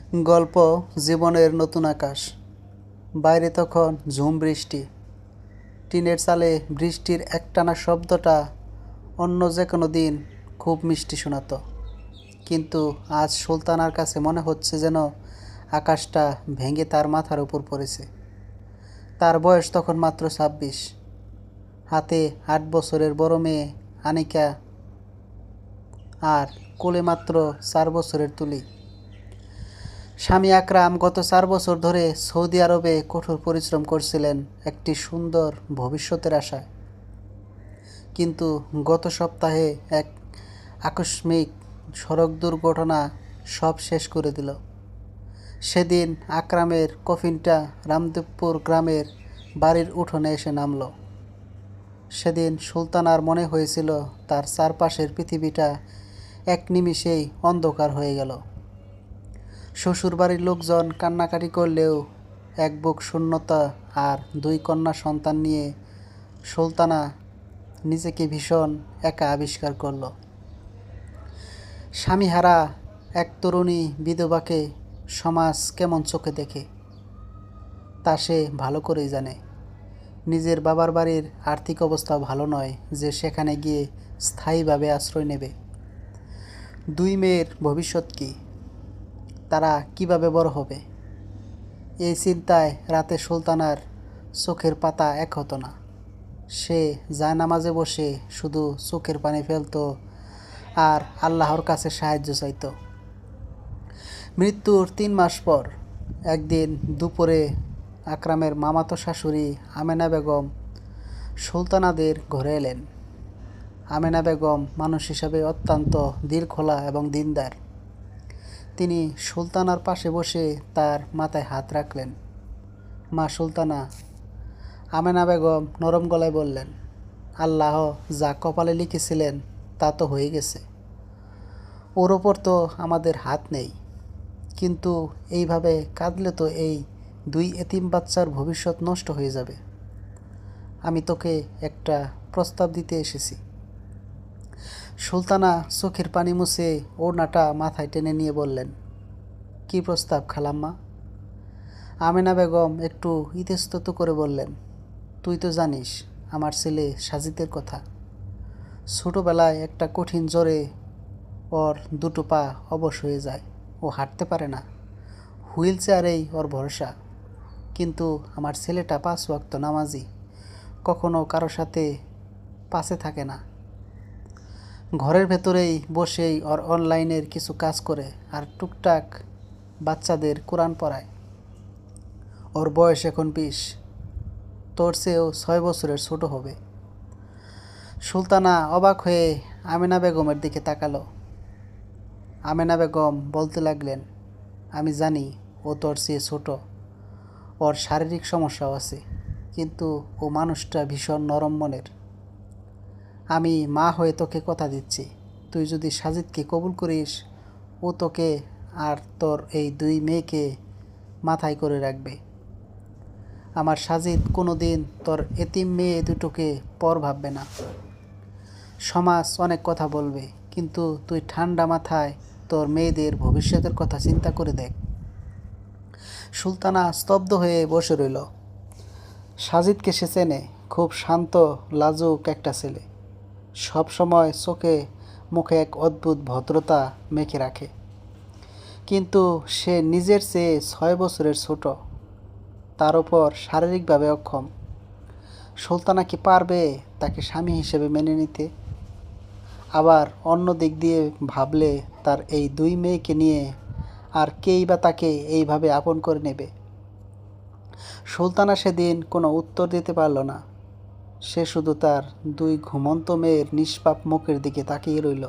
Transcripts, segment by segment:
গল্প জীবনের নতুন আকাশ। বাইরে তখন ঝুম বৃষ্টি। টিনের চালে বৃষ্টির একটানা শব্দটা অন্য যে কোনো দিন খুব মিষ্টি শোনাতো, কিন্তু আজ সুলতানার কাছে মনে হচ্ছে যেন আকাশটা ভেঙে তার মাথার উপর পড়েছে। তার বয়স তখন মাত্র 26, হাতে 8 বছরের বড় মেয়ে আনিকা, আর কোলে মাত্র 4 বছরের তুলি। স্বামী আকরাম গত 4 বছর ধরে সৌদি আরবে কঠোর পরিশ্রম করছিলেন একটি সুন্দর ভবিষ্যতের আশায়, কিন্তু গত সপ্তাহে এক আকস্মিক সড়ক দুর্ঘটনা সব শেষ করে দিল। সেদিন আকরামের কফিনটা রামদেবপুর গ্রামের বাড়ির উঠোনে এসে নামল। সেদিন সুলতানার মনে হয়েছিল তার চারপাশের পৃথিবীটা এক নিমিষেই অন্ধকার হয়ে গেল। শ্বশুরবাড়ির লোকজন কান্নাকাটি করলেও এক বুক শূন্যতা আর 2 কন্যা সন্তান নিয়ে সুলতানা নিজেকে ভীষণ একা আবিষ্কার করল। স্বামীহারা এক তরুণী বিধবাকে সমাজ কেমন চোখে দেখে তা সে ভালো করেই জানে। নিজের বাবার বাড়ির আর্থিক অবস্থা ভালো নয় যে সেখানে গিয়ে স্থায়ীভাবে আশ্রয় নেবে। 2 মেয়ের ভবিষ্যৎ কী, তারা কিভাবে বড় হবে, এই চিন্তায় রাতে সুলতানার চোখের পাতা এক হতো না। সে জায়নামাজে বসে শুধু চোখের পানি ফেলত আর আল্লাহর কাছে সাহায্য চাইত। মৃত্যুর 3 মাস পর একদিন দুপুরে আকরামের মামাতো শাশুড়ি আমেনা বেগম সুলতানাদের ঘরে এলেন। আমেনা বেগম মানুষ হিসাবে অত্যন্ত দিলখোলা এবং দিনদার। তিনি সুলতানার পাশে বসে তার মাথায় হাত রাখলেন। মা সুলতানা, আমেনা বেগম নরম গলায় বললেন, আল্লাহ যা কপালে লিখেছিলেন তা তো হয়ে গেছে, ওর ওপর তো আমাদের হাত নেই, কিন্তু এইভাবে কাঁদলে তো এই 2 এতিম বাচ্চার ভবিষ্যৎ নষ্ট হয়ে যাবে। আমি তোকে একটা প্রস্তাব দিতে এসেছি। সুলতানা চোখের পানি মুছে ওড়নাটা মাথায় টেনে নিয়ে বললেন, কী প্রস্তাব খালাম্মা? আমেনা বেগম একটু ইতস্তত করে বললেন, তুই তো জানিস আমার ছেলে সাজিদের কথা। ছোটোবেলায় একটা কঠিন জ্বরে ওর 2টো পা অবশ হয়ে যায়, ও হাঁটতে পারে না, হুইল চেয়ারেই ওর ভরসা। কিন্তু আমার ছেলেটা 5 ওয়াক্ত নামাজি, কখনো কারো সাথে পাশে থাকে না, ঘরের ভেতরেই বসেই ওর অনলাইনের কিছু কাজ করে আর টুকটাক বাচ্চাদের কোরআন পড়ায়। ওর বয়স এখন 20, তোর চেয়েও 6 বছরের ছোট হবে। সুলতানা অবাক হয়ে আমেনা বেগমের দিকে তাকালো। আমেনা বেগম বলতে লাগলেন, আমি জানি ও তোর চেয়ে ছোট, ওর শারীরিক সমস্যাও আছে, কিন্তু ও মানুষটা ভীষণ নরম মনের। আমি মা হয়ে তোকে কথা দিচ্ছি, তুই যদি সাজিদকে কবুল করিস, ও তোকে আর তোর এই 2 মেয়েকে মাথায় করে রাখবে। আমার সাজিদ কোনো দিন তোর এতিম মেয়ে দুটোকে পর ভাববে না। সমাজ অনেক কথা বলবে, কিন্তু তুই ঠান্ডা মাথায় তোর মেয়েদের ভবিষ্যতের কথা চিন্তা করে দেখ। সুলতানা স্তব্ধ হয়ে বসে রইল। সাজিদকে সে চেনে, খুব শান্ত লাজুক একটা ছেলে, সব সময় চোখে মুখে এক অদ্ভুত ভদ্রতা মেখে রাখে, কিন্তু সে নিজের চেয়ে 6 বছরের ছোট, তার উপর শারীরিকভাবে অক্ষম। সুলতানা কি পারবে তাকে স্বামী হিসেবে মেনে নিতে? আবার অন্য দিক দিয়ে ভাবলে তার এই 2 মেয়েকে নিয়ে আর কেই বা তাকে এইভাবে আপন করে নেবে? সুলতানা সেদিন কোনো উত্তর দিতে পারল না। সে শুধু তার 2 ঘুমন্ত মেয়ের নিষ্পাপ মুখের দিকে তাকিয়ে রইল।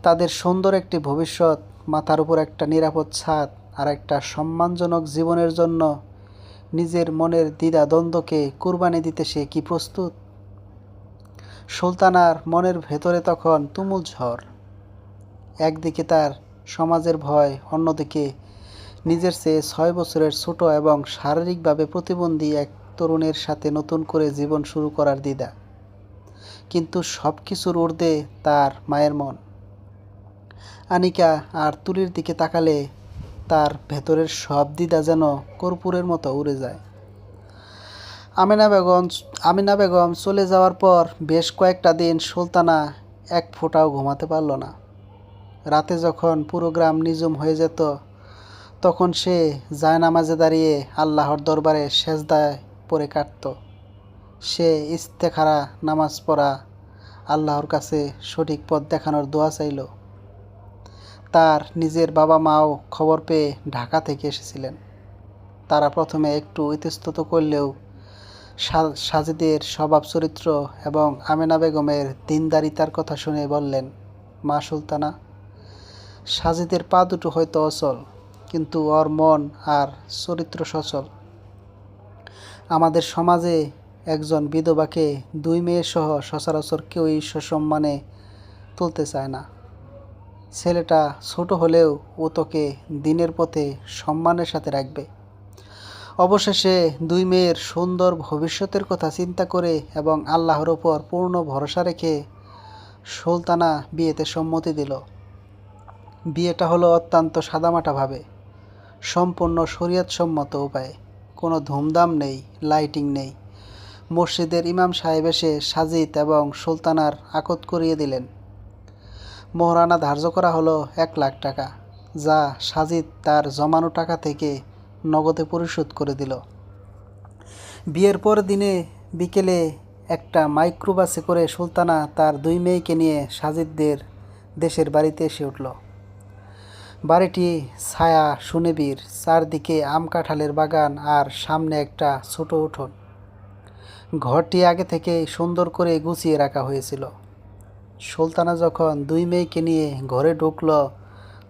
তাদের সুন্দর একটি ভবিষ্যৎ, মাথার উপর একটা নিরাপদ ছাদ আর একটা সম্মানজনক জীবনের জন্য নিজের মনের দ্বিধা দ্বন্দ্বকে কুরবানি দিতে সে কি প্রস্তুত? সুলতানার মনের ভেতরে তখন তুমুল ঝড়। একদিকে তার সমাজের ভয়, অন্যদিকে নিজের চেয়ে 6 বছরের ছোট এবং শারীরিকভাবে প্রতিবন্ধী এক তরুণের সাথে নতুন করে জীবন শুরু করার দ্বিধা। কিন্তু সব কিছুর ঊর্ধ্বে তার মায়ের মন। আনিকা আর তুলির দিকে তাকালে তার ভেতরের সব দ্বিধা যেন কর্পূরের মতো উড়ে যায়। আমিনা বেগম চলে যাওয়ার পর বেশ কয়েকটা দিন সুলতানা এক ফোঁটাও ঘুমাতে পারল না। রাতে যখন পুরো গ্রাম নিঝুম হয়ে যেত, তখন সে জায়নামাজে দাঁড়িয়ে আল্লাহর দরবারে সেজদায় পড়ে কাটত। সে ইস্তেখারা নামাজ পড়া, আল্লাহর কাছে সঠিক পথ দেখানোর দোয়া চাইল। তার নিজের বাবা মাও খবর পেয়ে ঢাকা থেকে এসেছিলেন। তারা প্রথমে একটু ইতস্তত করলেও সাজিদের স্বভাব চরিত্র এবং আমেনা বেগমের দিনদারিতার কথা শুনে বললেন, মা সুলতানা, সাজিদের পা দুটো হয়তো অচল, কিন্তু ওর মন আর চরিত্র সচল। আমাদের সমাজে একজন বিধবাকে 2 মেয়ে সহ সচরাচর কেউই সসম্মানে তুলতে চায় না। ছেলেটা ছোট হলেও ও তোকে দিনের পথে সম্মানের সাথে রাখবে। অবশেষে 2 মেয়ের সুন্দর ভবিষ্যতের কথা চিন্তা করে এবং আল্লাহর ওপর পূর্ণ ভরসা রেখে সুলতানা বিয়েতে সম্মতি দিল। বিয়েটা হলো অত্যন্ত সাদামাটাভাবে, সম্পূর্ণ শরীয়তসম্মত উপায়ে। কোনো ধুমধাম নেই, লাইটিং নেই। মসজিদের ইমাম সাহেব এসে সাজিদ এবং সুলতানার আকদ করিয়ে দিলেন। মোহরানা ধার্য করা হলো 1 লাখ টাকা, যা সাজিদ তার জমানো টাকা থেকে নগদে পরিশোধ করে দিল। বিয়ের পরের দিনে বিকেলে একটা মাইক্রোবাসে করে সুলতানা তার 2 মেয়েকে নিয়ে সাজিদদের দেশের বাড়িতে এসে উঠল। বাড়িটি ছায়া সুনিবিড়, চারদিকে আম কাঁঠালের বাগান আর সামনে একটা ছোট উঠোন। ঘরটি আগে থেকেই সুন্দর করে গুছিয়ে রাখা হয়েছিল। সুলতানা যখন 2 মেয়েকে নিয়ে ঘরে ঢুকল,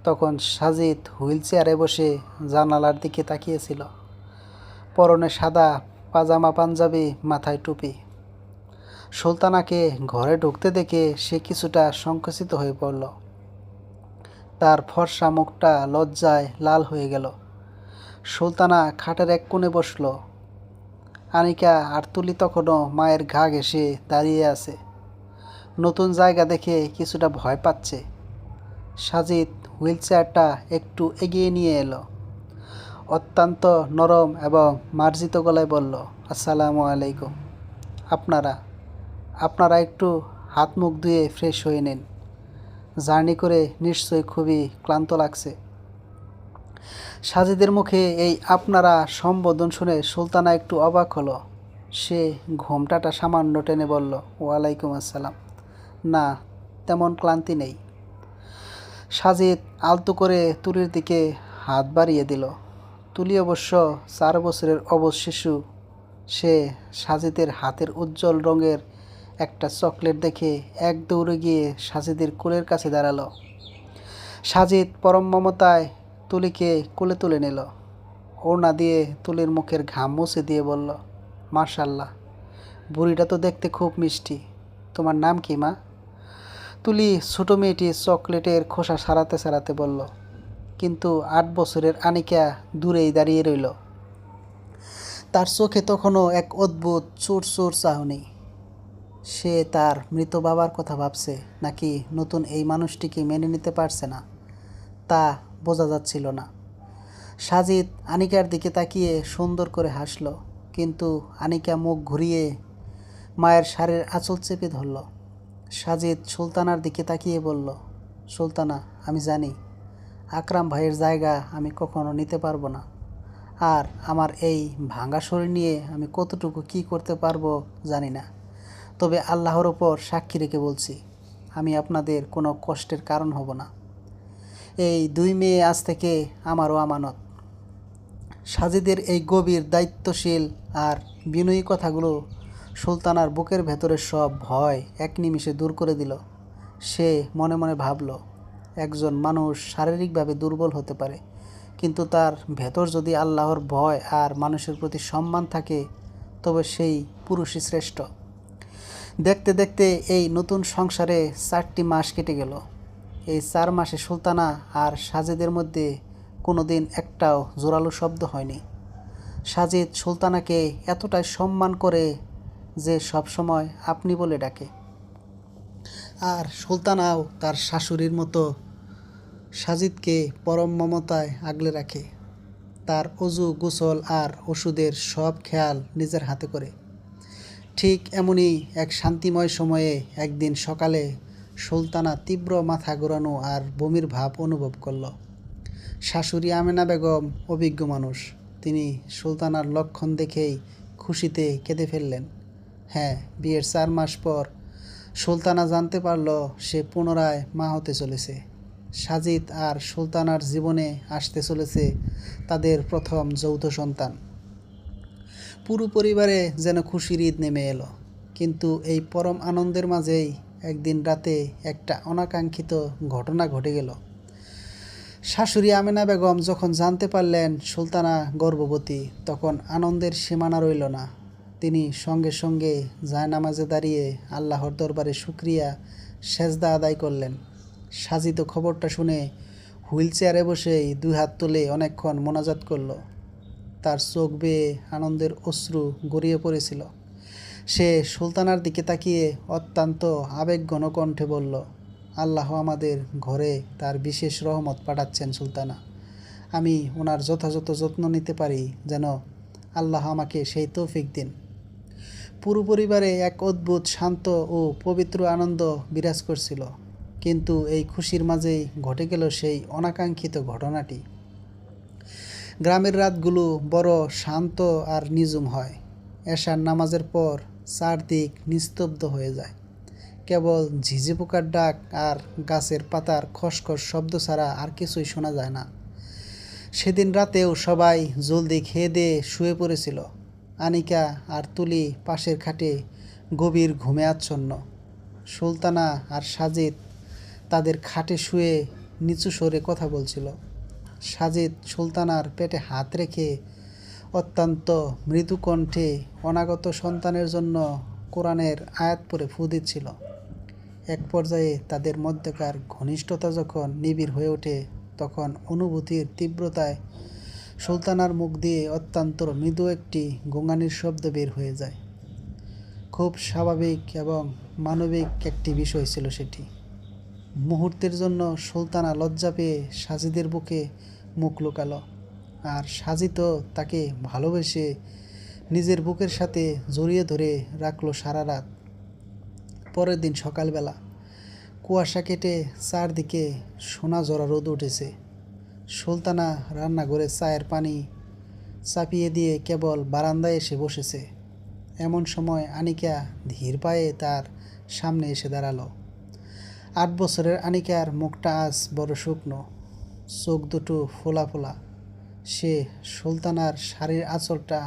তখন সাজিদ হুইল চেয়ারে বসে জানালার দিকে তাকিয়েছিল। পরনে সাদা পাজামা পাঞ্জাবি, মাথায় টুপি। সুলতানাকে ঘরে ঢুকতে দেখে সে কিছুটা সংকুচিত হয়ে পড়ল। তার ফর্সা মুখটা লজ্জায় লাল হয়ে গেল। সুলতানা খাটের এক কোণে বসল। আনিকা আর তুলি তখনও মায়ের ঘা ঘেঁষে দাঁড়িয়ে আছে। নতুন জায়গা দেখে কিছুটা ভয় পাচ্ছে। সাজিদ হুইল চেয়ারটা একটু এগিয়ে নিয়ে এলো। অত্যন্ত নরম এবং মার্জিত গলায় বলল, আসসালামু আলাইকুম। আপনারা একটু হাত মুখ ধুয়ে ফ্রেশ হয়ে নিন। জার্নি করে নিশ্চয়ই খুবই ক্লান্ত লাগছে। সাজিদের মুখে এই আপনারা সম্বোধন শুনে সুলতানা একটু অবাক হলো। সে ঘোমটাটা সামান্য টেনে বলল, ওয়ালাইকুম আসসালাম। না, তেমন ক্লান্তি নেই। সাজিদ আলতো করে তুলির দিকে হাত বাড়িয়ে দিল। তুলি অবশ্য 4 বছরের অবশ শিশু। সে সাজিদের হাতের উজ্জ্বল রঙের একটা চকলেট দেখে এক দৌড়ে গিয়ে সাজিদের কোলের কাছে দাঁড়ালো। সাজিদ পরম মমতায় তুলিকে কোলে তুলে নিল। ওড়না দিয়ে তুলির মুখের ঘাম মুছে দিয়ে বলল, মাশাআল্লাহ, বুড়িটা তো দেখতে খুব মিষ্টি। তোমার নাম কি মা? তুলি ছোট মেয়েটি চকলেটের খোসা সারাতে সারাতে বলল। কিন্তু 8 বছরের আনিকা দূরেই দাঁড়িয়ে রইল। তার চোখে তখনও এক অদ্ভুত চোর চোর চাহনি। সে তার মৃত বাবার কথা ভাবছে নাকি নতুন এই মানুষটিকে মেনে নিতে পারছে না, তা বোঝা যাচ্ছিল না। সাজিদ আনিকার দিকে তাকিয়ে সুন্দর করে হাসল, কিন্তু আনিকা মুখ ঘুরিয়ে মায়ের শাড়ির আঁচল চেপে ধরল। সাজিদ সুলতানার দিকে তাকিয়ে বলল, সুলতানা, আমি জানি আকরাম ভাইয়ের জায়গা আমি কখনো নিতে পারবো না। আর আমার এই ভাঙা শরীর নিয়ে আমি কতটুকু কি করতে পারবো জানি না। তবে আল্লাহর ওপর সাক্ষী রেখে বলছি, আমি আপনাদের কোনো কষ্টের কারণ হব না। এই 2 মেয়ে আজ থেকে আমারও আমানত। সাজিদের এই গভীর দায়িত্বশীল আর বিনয়ী কথাগুলো সুলতানার বুকের ভেতরের সব ভয় এক নিমিষে দূর করে দিল। সে মনে মনে ভাবল, একজন মানুষ শারীরিকভাবে দুর্বল হতে পারে, কিন্তু তার ভেতর যদি আল্লাহর ভয় আর মানুষের প্রতি সম্মান থাকে, তবে সেই পুরুষই শ্রেষ্ঠ। দেখতে দেখতে এই নতুন সংসারে 4টি মাস কেটে গেল। এই 4 মাসে সুলতানা আর সাজিদের মধ্যে কোনো দিন একটাও জোরালো শব্দ হয়নি। সাজিদ সুলতানাকে এতটাই সম্মান করে যে সবসময় আপনি বলে ডাকে। আর সুলতানাও তার শাশুড়ির মতো সাজিদকে পরম মমতায় আগলে রাখে। তার অজু, গোসল আর ওষুধের সব খেয়াল নিজের হাতে করে। ঠিক এমনই এক শান্তিময় সময়ে একদিন সকালে সুলতানা তীব্র মাথা ঘোরানো আর বমির ভাব অনুভব করল। শাশুড়ি আমেনা বেগম অভিজ্ঞ মানুষ। তিনি সুলতানার লক্ষণ দেখেই খুশিতে কেঁদে ফেললেন। হ্যাঁ, বিয়ের 4 মাস পর সুলতানা জানতে পারল সে পুনরায় মা হতে চলেছে। সাজিদ আর সুলতানার জীবনে আসতে চলেছে তাদের প্রথম যৌথ সন্তান। পুরো পরিবারে যেন খুশির ঈদ নেমে এলো। কিন্তু এই পরম আনন্দের মাঝেই একদিন রাতে একটা অনাকাঙ্ক্ষিত ঘটনা ঘটে গেল। শাশুড়ি আমেনা বেগম যখন জানতে পারলেন সুলতানা গর্ভবতী, তখন আনন্দের সীমানা রইল না। তিনি সঙ্গে সঙ্গে জায়নামাজে দাঁড়িয়ে আল্লাহর দরবারে শুকরিয়া সেজদা আদায় করলেন। সাজিদ খবরটা শুনে হুইল চেয়ারে বসেই 2 হাত তুলে অনেকক্ষণ মোনাজাত করল। তার চোখ বেয়ে আনন্দের অশ্রু গড়িয়ে পড়েছিল। সে সুলতানার দিকে তাকিয়ে অত্যন্ত আবেগঘন কণ্ঠে বলল, আল্লাহ আমাদের ঘরে তার বিশেষ রহমত পাঠাচ্ছেন সুলতানা। আমি ওনার যথাযথ যত্ন নিতে পারি, যেন আল্লাহ আমাকে সেই তৌফিক দিন। পুরো পরিবারে এক অদ্ভুত শান্ত ও পবিত্র আনন্দ বিরাজ করছিল। কিন্তু এই খুশির মাঝেই ঘটে গেল সেই অনাকাঙ্ক্ষিত ঘটনাটি। গ্রামের রাতগুলো বড় শান্ত আর নিঝুম হয়। এশার নামাজের পর চারদিক নিস্তব্ধ হয়ে যায়। কেবল ঝিঝি পোকার ডাক আর গাছের পাতার খসখস শব্দ ছাড়া আর কিছুই শোনা যায় না। সেদিন রাতেও সবাই জলদি খেয়ে দিয়ে শুয়ে পড়েছিল। আনিকা আর তুলি পাশের খাটে গভীর ঘুমে আচ্ছন্ন। সুলতানা আর সাজিদ তাদের খাটে শুয়ে নিচু স্বরে কথা বলছিল। সাজিদ সুলতানার পেটে হাত রেখে অত্যন্ত মৃদু কণ্ঠে অনাগত সন্তানের জন্য কোরআনের আয়াত পড়ে ফু দিচ্ছিল। এক পর্যায়ে তাদের মধ্যকার ঘনিষ্ঠতা যখন নিবিড় হয়ে ওঠে, তখন অনুভূতির তীব্রতায় সুলতানার মুখ দিয়ে অত্যন্ত মৃদু একটি গোঙানির শব্দ বের হয়ে যায়। খুব স্বাভাবিক এবং মানবিক একটি বিষয় ছিল সেটি। মুহূর্তের জন্য সুলতানা লজ্জা পেয়ে সাজিদের বুকে মুখ লুকালো, আর সাজিদও তাকে ভালোবেসে নিজের বুকের সাথে জড়িয়ে ধরে রাখলো সারা রাত। পরের দিন সকালবেলা কুয়াশা কেটে চারদিকে সোনা ঝরা রোদ উঠেছে। সুলতানা রান্নাঘরে চায়ের পানি চাপিয়ে দিয়ে কেবল বারান্দায় এসে বসেছে। এমন সময় আনিকা ধীর পায়ে তার সামনে এসে দাঁড়ালো। 8 বছরের আনিকার মুখটা আজ বড় শুকনো, চোখ দুটো ফোলা ফোলা। সে সুলতানার শাড়ির আঁচলটা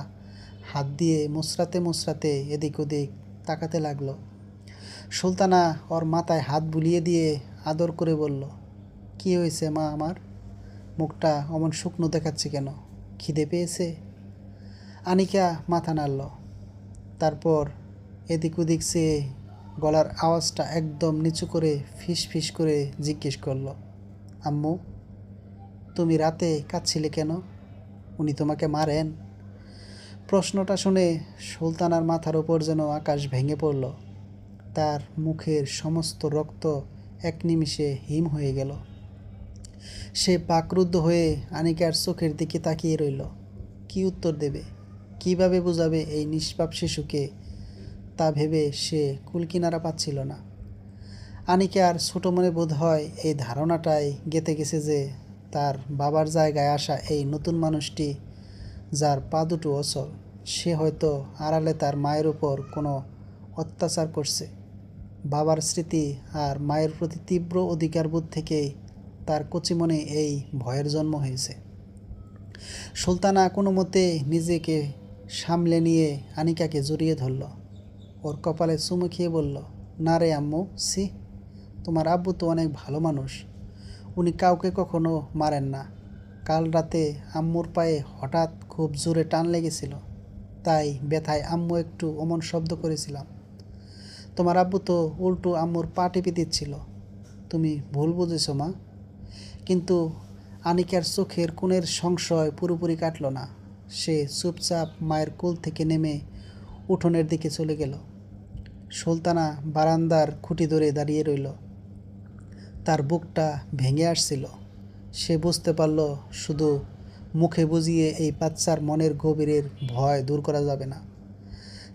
হাত দিয়ে মুচড়াতে মুচড়াতে এদিক ওদিক তাকাতে লাগলো। সুলতানা ওর মাথায় হাত বুলিয়ে দিয়ে আদর করে বলল, কি হয়েছে মা আমার? মুখটা অমন শুকনো দেখাচ্ছে কেন? খিদে পেয়েছে? আনিকা মাথা নাড়ল। তারপর এদিক ওদিক চেয়ে গলার আওয়াজটা একদম নিচু করে ফিস ফিস করে জিজ্ঞেস করল, আম্মু, তুমি রাতে কাঁদছিলে কেন? উনি তোমাকে মারেন? প্রশ্নটা শুনে সুলতানার মাথার ওপর যেন আকাশ ভেঙে পড়ল। তার মুখের সমস্ত রক্ত এক নিমিষে হিম হয়ে গেল। সে বাকরুদ্ধ হয়ে আনিকার চোখের দিকে তাকিয়ে রইল। কি উত্তর দেবে, কিভাবে বোঝাবে এই নিষ্পাপ শিশুকে, তা ভেবে সে কুলকিনারা পাচ্ছিল না। আনিকার ছোট মনে বোধ হয় এই ধারণাটাই গেঁথে গেছে যে তার বাবার জায়গায় আসা এই নতুন মানুষটি, যার পা দুটো অচল, সে হয়তো আড়ালে তার মায়ের উপর কোনো অত্যাচার করছে। বাবার স্মৃতি আর মায়ের প্রতি তীব্র অধিকারবোধ থেকেই তার কচি মনে এই ভয়ের জন্ম হয়েছে। সুলতানা কোনো মতে নিজেকে সামলে নিয়ে আনিকাকে জড়িয়ে ধরল। ওর কপালে চুমু খেয়ে বলল, না রে আম্মু, সি, তোমার আব্বু তো অনেক ভালো মানুষ, উনি কাউকে কখনো মারেন না। কাল রাতে আম্মুর পায়ে হঠাৎ খুব জোরে টান লেগেছিল, তাই ব্যথায় আম্মু একটু অমন শব্দ করেছিলাম। তোমার আব্বু তো উল্টো আম্মুর পা টিপে দিচ্ছিল। তুমি ভুল বুঝেছ মা। কিন্তু আনিকার চোখের কোণের সংশয় পুরোপুরি কাটল না। সে চুপচাপ মায়ের কোল থেকে নেমে উঠোনের দিকে চলে গেল। সুলতানা বারান্দার খুঁটি ধরে দাঁড়িয়ে রইল। তার বুকটা ভেঙে আসছিল। সে বুঝতে পারল শুধু মুখে বুঝিয়ে এই বাচ্চার মনের গভীরের ভয় দূর করা যাবে না।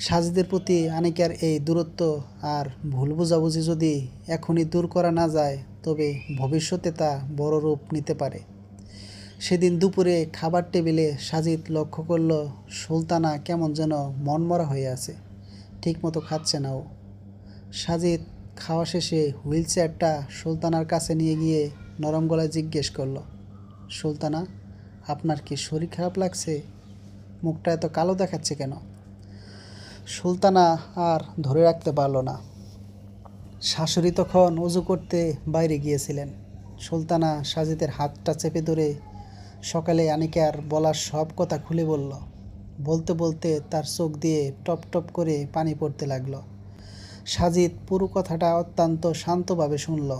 সাজিদের প্রতি আনিকার এই দূরত্ব আর ভুল বোঝাবুঝি যদি এখনই দূর করা না যায়, তবে ভবিষ্যতে তা বড় রূপ নিতে পারে। সেদিন দুপুরে খাবার টেবিলে সাজিদ লক্ষ্য করল সুলতানা কেমন যেন মনমরা হয়ে আছে, ঠিকমতো খাচ্ছে না ও। সাজিদ খাওয়া শেষে হুইল চেয়ারটা সুলতানার কাছে নিয়ে গিয়ে নরম গলায় জিজ্ঞেস করলো, সুলতানা, আপনার কি শরীর খারাপ লাগছে? মুখটা এত কালো দেখাচ্ছে কেন? সুলতানা আর ধরে রাখতে পারল না। শাশুড়ি তখন অজু করতে বাইরে গিয়েছিলেন। সুলতানা সাজিদের হাতটা চেপে ধরে সকালে আনিকার বলার সব কথা খুলে বলল। বলতে বলতে তার চোখ দিয়ে টপ টপ করে পানি পড়তে লাগলো। সাজিদ পুরো কথাটা অত্যন্ত শান্তভাবে শুনল।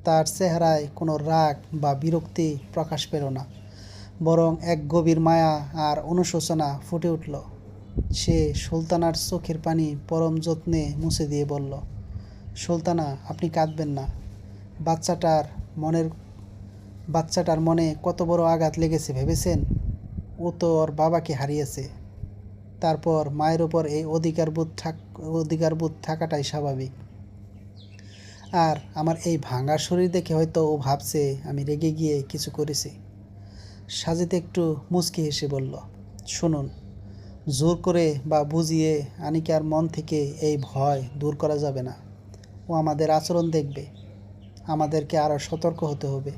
তার চেহারায় কোনো রাগ বা বিরক্তি প্রকাশ পেল না, বরং এক গভীর মায়া আর অনুশোচনা ফুটে উঠল। সে সুলতানার চোখের পানি পরম যত্নে মুছে দিয়ে বলল, সুলতানা, আপনি কাঁদবেন না। বাচ্চাটার মনের বাচ্চাটার মনে কত বড় আঘাত লেগেছে ভেবেছেন? ও তো ওর বাবাকে হারিয়েছে। তারপর মায়ের ওপর এই অধিকারবোধ থাকাটাই স্বাভাবিক। আর আমার এই ভাঙা শরীর দেখে হয়তো ও ভাবছে আমি রেগে গিয়ে কিছু করেছি। সাজিদ একটু মুচকি হেসে বলল, শুনুন, জোর করে বা বুঝিয়ে আনিকার মন থেকে এই ভয় দূর করা যাবে না। ও আমাদের আচরণ দেখবে। আমাদেরকে আরও সতর্ক হতে হবে।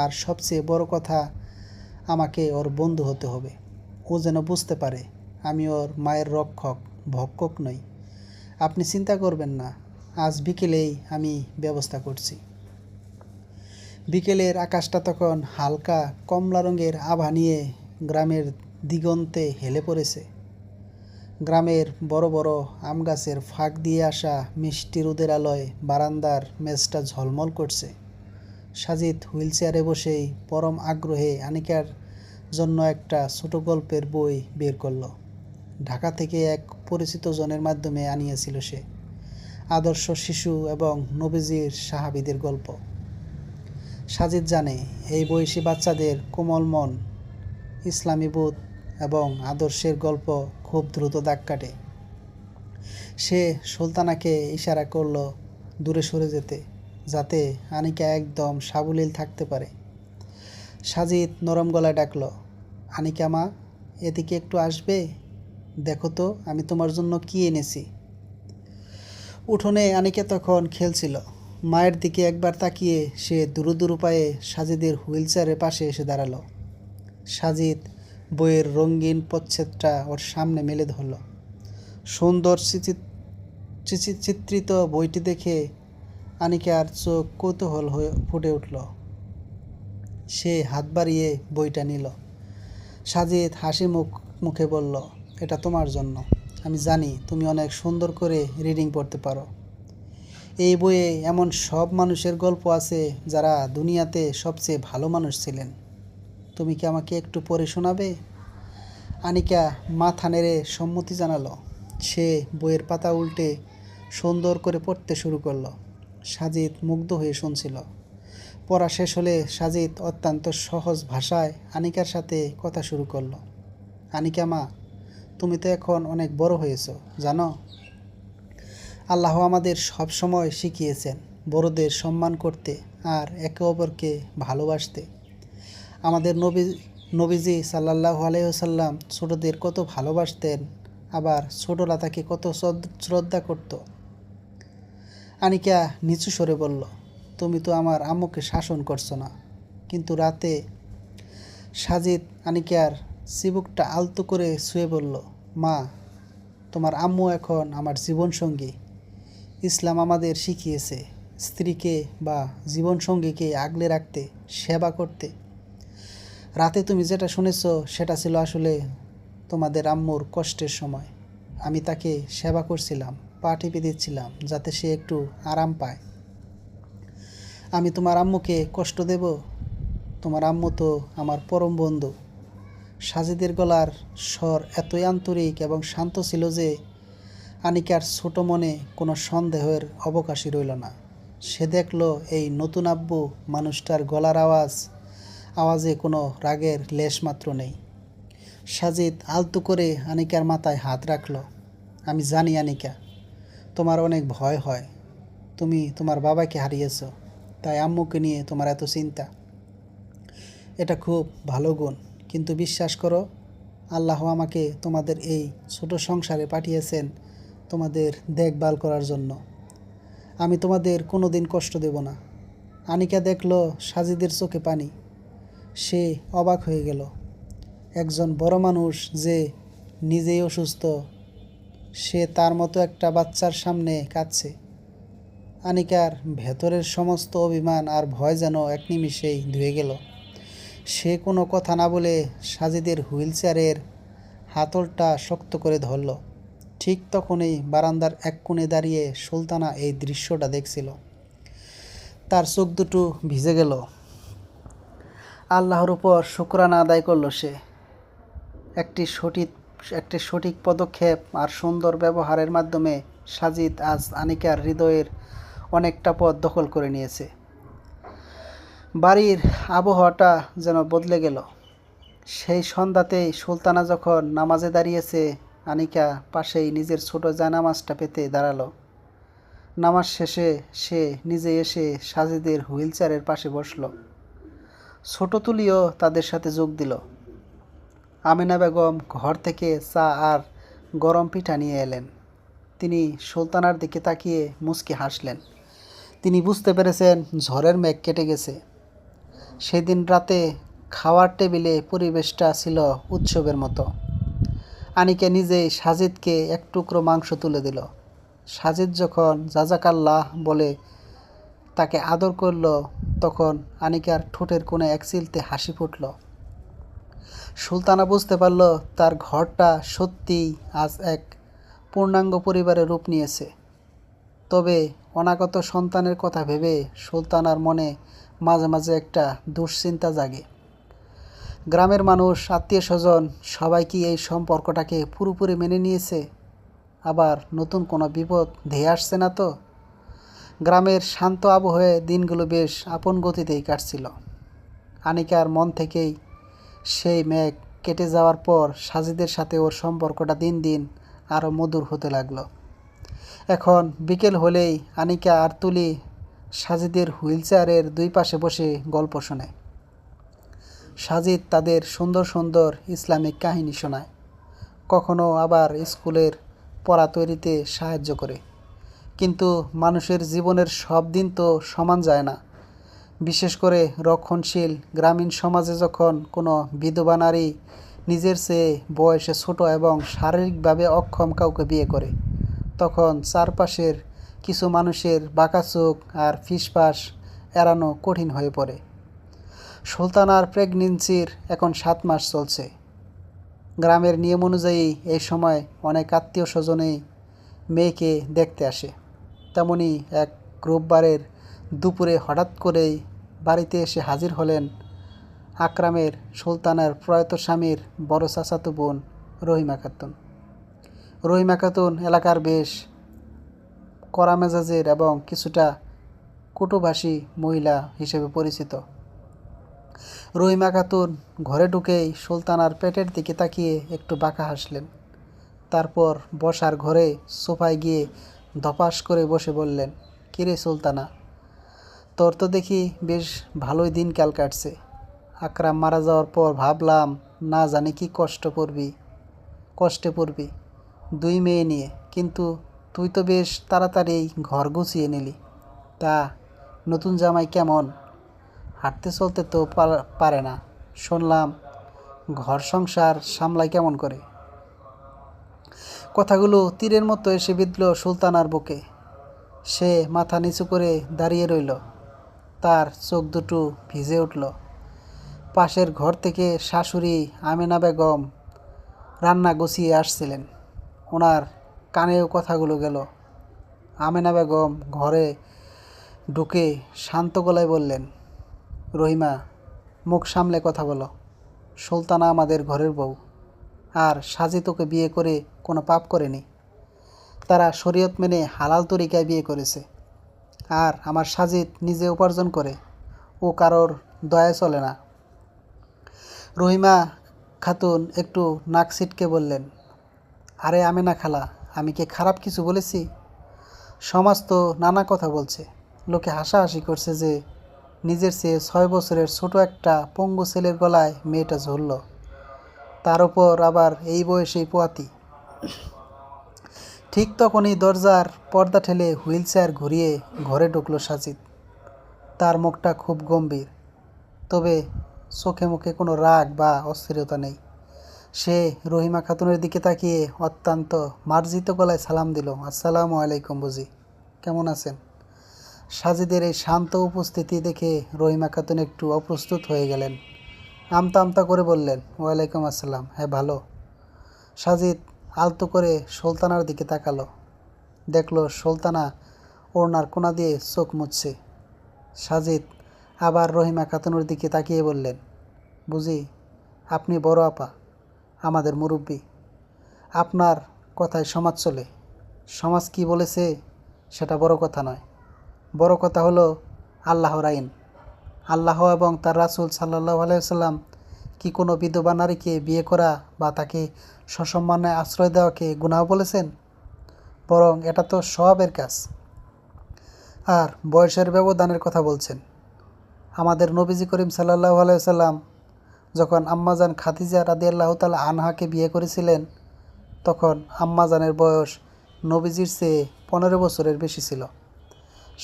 আর সবচেয়ে বড় কথা, আমাকে ওর বন্ধু হতে হবে। ও যেন বুঝতে পারে আমি ওর মায়ের ভক্ষক নই। আপনি চিন্তা করবেন না, আজ বিকেলেই আমি ব্যবস্থা করছি। বিকেলের আকাশটা তখন হালকা কমলা রঙের আভা নিয়ে গ্রামের দিগন্তে হেলে পড়েছে। গ্রামের বড় বড় আম গাছের ফাঁক দিয়ে আসা মিষ্টি রোদের আলোয় বারান্দার মেঝটা ঝলমল করছে। সাজিদ হুইল চেয়ারে বসেই পরম আগ্রহে আনিকার জন্য একটা ছোট গল্পের বই বের করল। ঢাকা থেকে এক পরিচিত জনের মাধ্যমে আনিয়েছিল সে। আদর্শ শিশু এবং নবীজির সাহাবীদের গল্প। সাজিদ জানে এই বয়সী বাচ্চাদের কোমল মন ইসলামী বোধ এবং আদর্শের গল্প খুব দ্রুত দাগ কাটে। সে সুলতানাকে ইশারা করল দূরে সরে যেতে, যাতে আনিকা একদম সাবলীল থাকতে পারে। সাজিদ নরম গলায় ডাকল, আনিকা মা, এদিকে একটু আসবে? দেখো তো আমি তোমার জন্য কি এনেছি। উঠোনে আনিকা তখন খেলছিল। মায়ের দিকে একবার তাকিয়ে সে দুরু দুরু পায়ে সাজিদের হুইল চেয়ারের পাশে এসে দাঁড়ালো। সাজিদ বইয়ের রঙিন প্রচ্ছদটা ওর সামনে মেলে ধরল। সুন্দর চিত্রিত বইটি দেখে আনিকার চোখ কৌতূহল হয়ে ফুটে উঠল। সে হাত বাড়িয়ে বইটা নিল। সাজিদ হাসি মুখে বলল, এটা তোমার জন্য। আমি জানি তুমি অনেক সুন্দর করে রিডিং পড়তে পারো। এই বইয়ে এমন সব মানুষের গল্প আছে যারা দুনিয়াতে সবচেয়ে ভালো মানুষ ছিলেন। তুমি কি আমাকে একটু পড়ে শোনাবে? আনিকা মাথা নেড়ে সম্মতি জানালো। সে বইয়ের পাতা উল্টে সুন্দর করে পড়তে শুরু করলো। সাজিদ মুগ্ধ হয়ে শুনছিল। পড়া শেষ হলে সাজিদ অত্যন্ত সহজ ভাষায় আনিকার সাথে কথা শুরু করলো। আনিকা মা, তুমি তো এখন অনেক বড় হয়েছো, জানো? আল্লাহ আমাদের সব সময় শিখিয়েছেন বড়দের সম্মান করতে আর একে অপরকে ভালোবাসতে। আমাদের নবীজি সাল্লাল্লাহু আলাইহি ওয়াসাল্লাম ছোটদের কত ভালোবাসতেন, আবার ছোটরা তাকে কত শ্রদ্ধা করত। আনিকা নিচু স্বরে বলল, তুমি তো আমার আম্মুকে শাসন করছো না। কিন্তু রাতে সাজিদ আনিকার চিবুকটা আলতো করে শুয়ে বলল, মা, তোমার আম্মু এখন আমার জীবনসঙ্গী। ইসলাম আমাদের শিখিয়েছে স্ত্রীকে বা জীবনসঙ্গীকে আগলে রাখতে, সেবা করতে। রাতে তুমি যেটা শুনেছ সেটা ছিল আসলে তোমাদের আম্মুর কষ্টের সময়। আমি তাকে সেবা করছিলাম, পা টিপে দিচ্ছিলাম যাতে সে একটু আরাম পায়। আমি তোমার আম্মুকে কষ্ট দেব? তোমার আম্মু তো আমার পরম বন্ধু। সাজিদের গলার স্বর এতই আন্তরিক এবং শান্ত ছিল যে আনিকার ছোট মনে কোনো সন্দেহের অবকাশই রইল না। সে দেখল এই নতুন আব্বু মানুষটার গলার আওয়াজে কোনো রাগের লেশ মাত্র নেই। সাজিদ আলতো করে আনিকার মাথায় হাত রাখল। আমি জানি আনিকা, তোমার অনেক ভয় হয়। তুমি তোমার বাবাকে হারিয়েছ, তাই আম্মুকে নিয়ে তোমার এত চিন্তা। এটা খুব ভালো গুণ, কিন্তু বিশ্বাস করো, আল্লাহ আমাকে তোমাদের এই ছোট সংসারে পাঠিয়েছেন তোমাদের দেখভাল করার জন্য। আমি তোমাদের কোনো দিন কষ্ট দেব না। আনিকা দেখল সাজিদের চোখে পানি। সে অবাক হয়ে গেল। একজন বড় মানুষ যে নিজেই অসুস্থ, সে তার মতো একটা বাচ্চার সামনে কাঁদছে। আনিকার ভেতরের সমস্ত অভিমান আর ভয় যেন এক নিমিষেই ধুয়ে গেল। সে কোনো কথা না বলে সাজিদের হুইল চেয়ারের হাতলটা শক্ত করে ধরল। ঠিক তখনই বারান্দার এক কোণে দাঁড়িয়ে সুলতানা এই দৃশ্যটা দেখছিল। তার চোখ দুটো ভিজে গেল। আল্লাহর উপর শুকরানা আদায় করল সে। একটি সঠিক পদক্ষেপ আর সুন্দর ব্যবহারের মাধ্যমে সাজিদ আজ আনিকার হৃদয়ের অনেকটা পথ দখল করে নিয়েছে। বাড়ির আবহাওয়াটা যেন বদলে গেল। সেই সন্ধ্যাতেই সুলতানা যখন নামাজে দাঁড়িয়েছে, আনিকা পাশেই নিজের ছোট জায়নামাজটা পেতে দাঁড়ালো। নামাজ শেষে সে নিজে এসে সাজিদের হুইল চেয়ারের পাশে বসল। ছোট তুলিও তাদের সাথে যোগ দিল। আমেনা বেগম ঘর থেকে চা আর গরম পিঠা নিয়ে এলেন। তিনি সুলতানার দিকে তাকিয়ে মুচকি হাসলেন। তিনি বুঝতে পেরেছেন ঝড়ের মেঘ কেটে গেছে। সেদিন রাতে খাওয়ার টেবিলে পরিবেশটা ছিল উৎসবের মতো। আনিকা নিজেই সাজিদকে এক টুকরো মাংস তুলে দিল। সাজিদ যখন জাজাকাল্লাহ বলে তাকে আদর করল, তখন আনিকার ঠোঁটের কোণে এক চিলতে হাসি ফুটল। সুলতানা বুঝতে পারল তার ঘরটা সত্যিই আজ এক পূর্ণাঙ্গ পরিবারের রূপ নিয়েছে। তবে অনাগত সন্তানের কথা ভেবে সুলতানার মনে মাঝে মাঝে একটা দুশ্চিন্তা জাগে। গ্রামের মানুষ, আত্মীয় স্বজন সবাই কি এই সম্পর্কটাকে পুরোপুরি মেনে নিয়েছে? আবার নতুন কোনো বিপদ ধেয়ে আসছে না তো? গ্রামের শান্ত আবহে দিনগুলো বেশ আপন গতিতেই কাটছিল। আনিকার মন থেকেই সেই মেঘ কেটে যাওয়ার পর সাজিদের সাথে ওর সম্পর্কটা দিন দিন আরও মধুর হতে লাগলো। এখন বিকেল হলেই আনিকা আর তুলি সাজিদের হুইল চেয়ারের দুই পাশে বসে গল্প শোনে। সাজিদ তাদের সুন্দর সুন্দর ইসলামিক কাহিনী শোনায়, কখনো আবার স্কুলের পড়া তৈরিতে সাহায্য করে। কিন্তু মানুষের জীবনের সব দিন তো সমান যায় না। বিশেষ করে রক্ষণশীল গ্রামীণ সমাজে যখন কোনো বিধবা নারী নিজের চেয়ে বয়সে ছোট এবং শারীরিকভাবে অক্ষম কাউকে বিয়ে করে, তখন চারপাশের কিছু মানুষের বাঁকা চোখ আর ফিসফাস এড়ানো কঠিন হয়ে পড়ে। সুলতানার প্রেগন্যান্সির এখন 7 মাস চলছে। গ্রামের নিয়ম অনুযায়ী এই সময় অনেক আত্মীয় স্বজনেই মেয়েকে দেখতে আসে। তেমনি এক রোববারের দুপুরে হঠাৎ করেই বাড়িতে এসে হাজির হলেন আকরামের সুলতানার প্রয়াত স্বামীর বড় চাচাতো বোন রহিমা খাতুন। রহিমা খাতুন এলাকার বেশ কড়া মেজাজের এবং কিছুটা কটুভাষী মহিলা হিসেবে পরিচিত। রহিমা খাতুন ঘরে ঢুকেই সুলতানার পেটের দিকে তাকিয়ে একটু বাঁকা হাসলেন। তারপর বসার ঘরে সোফায় গিয়ে ধপাস করে বসে বললেন, কিরে সুলতানা, তোর তো দেখি বেশ ভালোই দিনকাল কাটছে। আকরাম মারা যাওয়ার পর ভাবলাম না জানি কি কষ্টে পড়বি 2 মেয়ে নিয়ে, কিন্তু তুই তো বেশ তাড়াতাড়ি ঘর গুছিয়ে নিলি। তা নতুন জামাই কেমন? হাঁটতে চলতে তো পারে না, শুনলাম। ঘর সংসার সামলায় কেমন করে? কথাগুলো তীরের মতো এসে বিঁধল সুলতানার বুকে। সে মাথা নিচু করে দাঁড়িয়ে রইল। তার চোখ দুটো ভিজে উঠল। পাশের ঘর থেকে শাশুড়ি আমেনা বেগম রান্না গুছিয়ে আসছিলেন। ওনার কানেও কথাগুলো গেল। আমেনা বেগম ঘরে ঢুকে শান্ত গলায় বললেন, রহিমা, মুখ সামলে কথা বলো। সুলতানা আমাদের ঘরের বউ, আর সাজিদ ওকে বিয়ে করে কোনো পাপ করেনি। তারা শরীয়ত মেনে হালাল তরিকায় বিয়ে করেছে। আর আমার সাজিদ নিজে উপার্জন করে, ও কারোর দয়ায় চলে না। রহিমা খাতুন একটু নাক ছিটকে বললেন, আরে আমেনা খালা, আমি কি খারাপ কিছু বলেছি? সমাজ তো নানা কথা বলছে, লোকে হাসাহাসি করছে যে নিজের চেয়ে 6 বছরের ছোট একটা পঙ্গু ছেলের গলায় মেয়েটা ঝরল, তার ওপর আবার এই বয়সেই পোয়াতি। ঠিক তখনই দরজার পর্দা ঠেলে হুইল চেয়ার ঘুরিয়ে ঘরে ঢুকলো সাজিদ। তার মুখটা খুব গম্ভীর, তবে চোখে মুখে কোনো রাগ বা অস্থিরতা নেই। সে রহিমা খাতুনের দিকে তাকিয়ে অত্যন্ত মার্জিত গলায় সালাম দিল, আসসালামু আলাইকুম বুঝি, কেমন আছেন? সাজিদের এই শান্ত উপস্থিতি দেখে রহিমা খাতুন একটু অপ্রস্তুত হয়ে গেলেন। আমতা আমতা করে বললেন, ওয়ালাইকুম আসসালাম, হ্যাঁ ভালো। সাজিদ আলতো করে সুলতানার দিকে তাকালো, দেখলো সুলতানা ওড়নার কোনা দিয়ে চোখ মুছছে। সাজিদ আবার রহিমা খাতুনের দিকে তাকিয়ে বললেন, বুঝি আপনি বড় আপা, আমাদের মুরব্বী, আপনার কথায় সমাজ চলে। সমাজ কি বলেছে সেটা বড় কথা নয়, বড় কথা হলো আল্লাহর আইন। আল্লাহ এবং তার রাসূল সাল্লাল্লাহু আলাইহি ওয়াসাল্লাম কি কোনো বিধবা নারীকে বিয়ে করা বা তাকে সসম্মানে আশ্রয় দেওয়াকে গুনাহ বলেছেন? বরং এটা তো সওয়াবের কাজ। আর বয়সের ব্যবধানের কথা বলছেন। আমাদের নবীজি করিম সাল্লাল্লাহু আলাইহি ওয়াসাল্লাম যখন আম্মাজান খাদিজা রাদিয়াল্লাহু তাআলা আনহাকে বিয়ে করেছিলেন, তখন আম্মাজানের বয়স নবীজির চেয়ে 15 বছরের বেশি ছিল।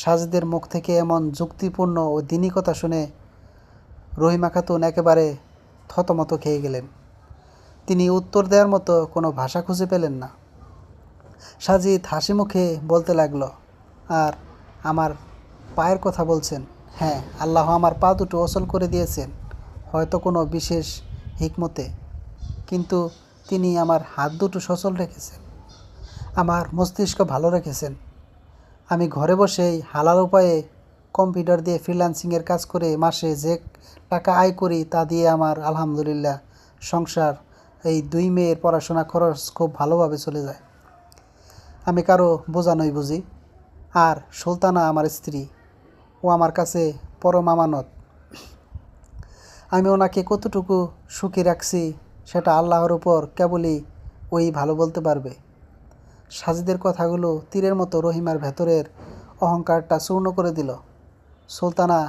সাজিদের মুখ থেকে এমন যুক্তিপূর্ণ ও দ্বীনি কথা শুনে রহিমা খাতুন একেবারে থতমত খেয়ে গেলেন। তিনি উত্তর দেওয়ার মতো কোনো ভাষা খুঁজে পেলেন না। সাজিদ হাসি মুখে বলতে লাগলো, আর আমার পায়ের কথা বলছেন? হ্যাঁ, আল্লাহ আমার পা দুটো অচল করে দিয়েছেন, হয়তো কোনো বিশেষ হিকমতে, কিন্তু তিনি আমার হাত দুটো সচল রেখেছেন, আমার মস্তিষ্ক ভালো রেখেছেন। আমি ঘরে বসেই হালাল উপায়ে কম্পিউটার দিয়ে ফ্রিল্যান্সিংয়ের কাজ করে মাসে যে টাকা আয় করি তা দিয়ে আমার আলহামদুলিল্লাহ সংসার, এই 2 মেয়ের পড়াশোনা খরচ খুব ভালোভাবে চলে যায়। আমি কারো বোঝা নই বুঝি। আর সুলতানা আমার স্ত্রী, ও আমার কাছে পরম আমানত। আমি ওনাকে কতটুকু সুখী রাখছি সেটা আল্লাহর উপর কেবলই ওই ভালো বলতে পারবে। সাজিদের কথাগুলো তীরের মতো রহিমার ভেতরের অহংকারটা চূর্ণ করে দিল। সুলতানা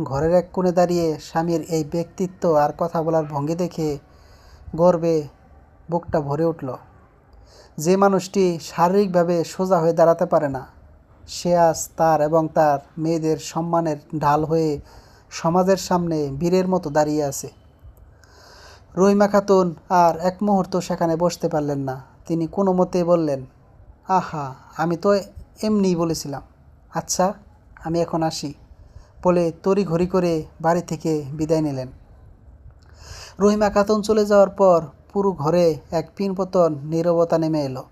ঘরের এক কোণে দাঁড়িয়ে স্বামীর এই ব্যক্তিত্ব আর কথা বলার ভঙ্গি দেখে গর্বে বুকটা ভরে উঠল। যে মানুষটি শারীরিকভাবে সোজা হয়ে দাঁড়াতে পারে না, সে আজ তার এবং তার মেয়েদের সম্মানের ঢাল হয়ে সমাজের সামনে বীরের মতো দাঁড়িয়ে আছে। রহিমা খাতুন আর এক মুহূর্ত সেখানে বসতে পারলেন না। তিনি কোনো মতে বললেন, আহা, আমি তো এমনিই বলেছিলাম। আচ্ছা, আমি এখন আসি, বলে তড়িঘড়ি করে বাড়ি থেকে বিদায় নিলেন। রহিমা খাতুন চলে যাওয়ার পর পুরো ঘরে এক পিনপতন নীরবতা নেমে এলো।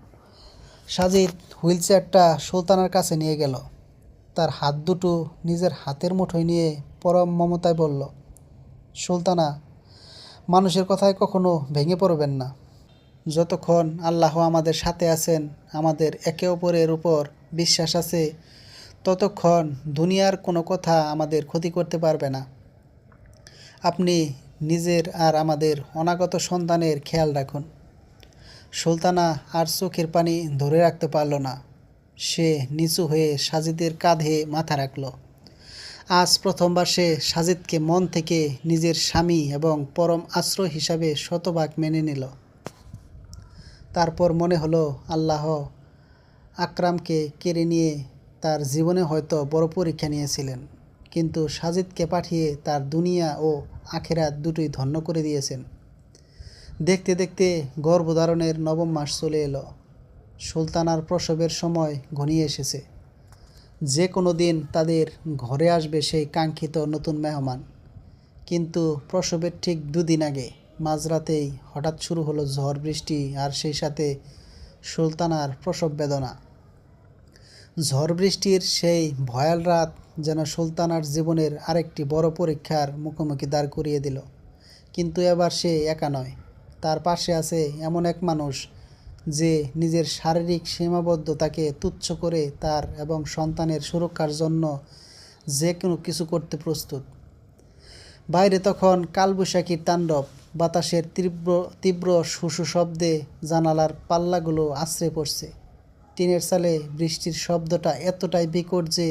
সাজিদ হুইল চেয়ারটা সুলতানার কাছে নিয়ে গেল। তার হাত দুটো নিজের হাতের মুঠোয় নিয়ে পরম মমতায় বলল, সুলতানা, মানুষের কথায় কখনো ভেঙে পড়বেন না। যতক্ষণ আল্লাহ আমাদের সাথে আছেন, আমাদের একে অপরের উপর বিশ্বাস আছে, ততক্ষণ দুনিয়ার কোনো কথা আমাদের ক্ষতি করতে পারবে না। আপনি নিজের আর আমাদের অনাগত সন্তানের খেয়াল রাখুন। সুলতানা আর চোখের পানি ধরে রাখতে পারল না। সে নিচু হয়ে সাজিদের কাঁধে মাথা রাখল। আজ প্রথমবার সে সাজিদকে মন থেকে নিজের স্বামী এবং পরম আশ্রয় হিসাবে শতভাগ মেনে নিল। তারপর মনে হলো আল্লাহ আকরামকে কেড়ে নিয়ে তার জীবনে হয়তো বড় পরীক্ষা নিয়েছিলেন, কিন্তু সাজিদকে পাঠিয়ে তার দুনিয়া ও আখেরাত দুটোই ধন্য করে দিয়েছেন। দেখতে দেখতে গর্ভধারণের 9ম মাস চলে এলো। সুলতানার প্রসবের সময় ঘনিয়ে এসেছে। যে কোনো দিন তাদের ঘরে আসবে সেই কাঙ্ক্ষিত নতুন মেহমান। কিন্তু প্রসবের ঠিক 2 দিন আগে মাঝরাতেই হঠাৎ শুরু হলো ঝড় বৃষ্টি, আর সেই সাথে সুলতানার প্রসব বেদনা। ঝড় বৃষ্টির সেই ভয়াল রাত যেন সুলতানার জীবনের আরেকটি বড় পরীক্ষার মুখোমুখি দাঁড় করিয়ে দিল। কিন্তু এবার সে একা নয়, তার পাশে আছে এমন এক মানুষ যে নিজের শারীরিক সীমাবদ্ধতাকে তুচ্ছ করে তার এবং সন্তানের সুরক্ষার জন্য যে কোনো কিছু করতে প্রস্তুত। বাইরে তখন কালবৈশাখীর তাণ্ডব। বাতাসের তীব্র তীব্র শুশু শব্দে জানালার পাল্লাগুলো আছড়ে পড়ছে। টিনের চালে বৃষ্টির শব্দটা এতটাই বিকট যে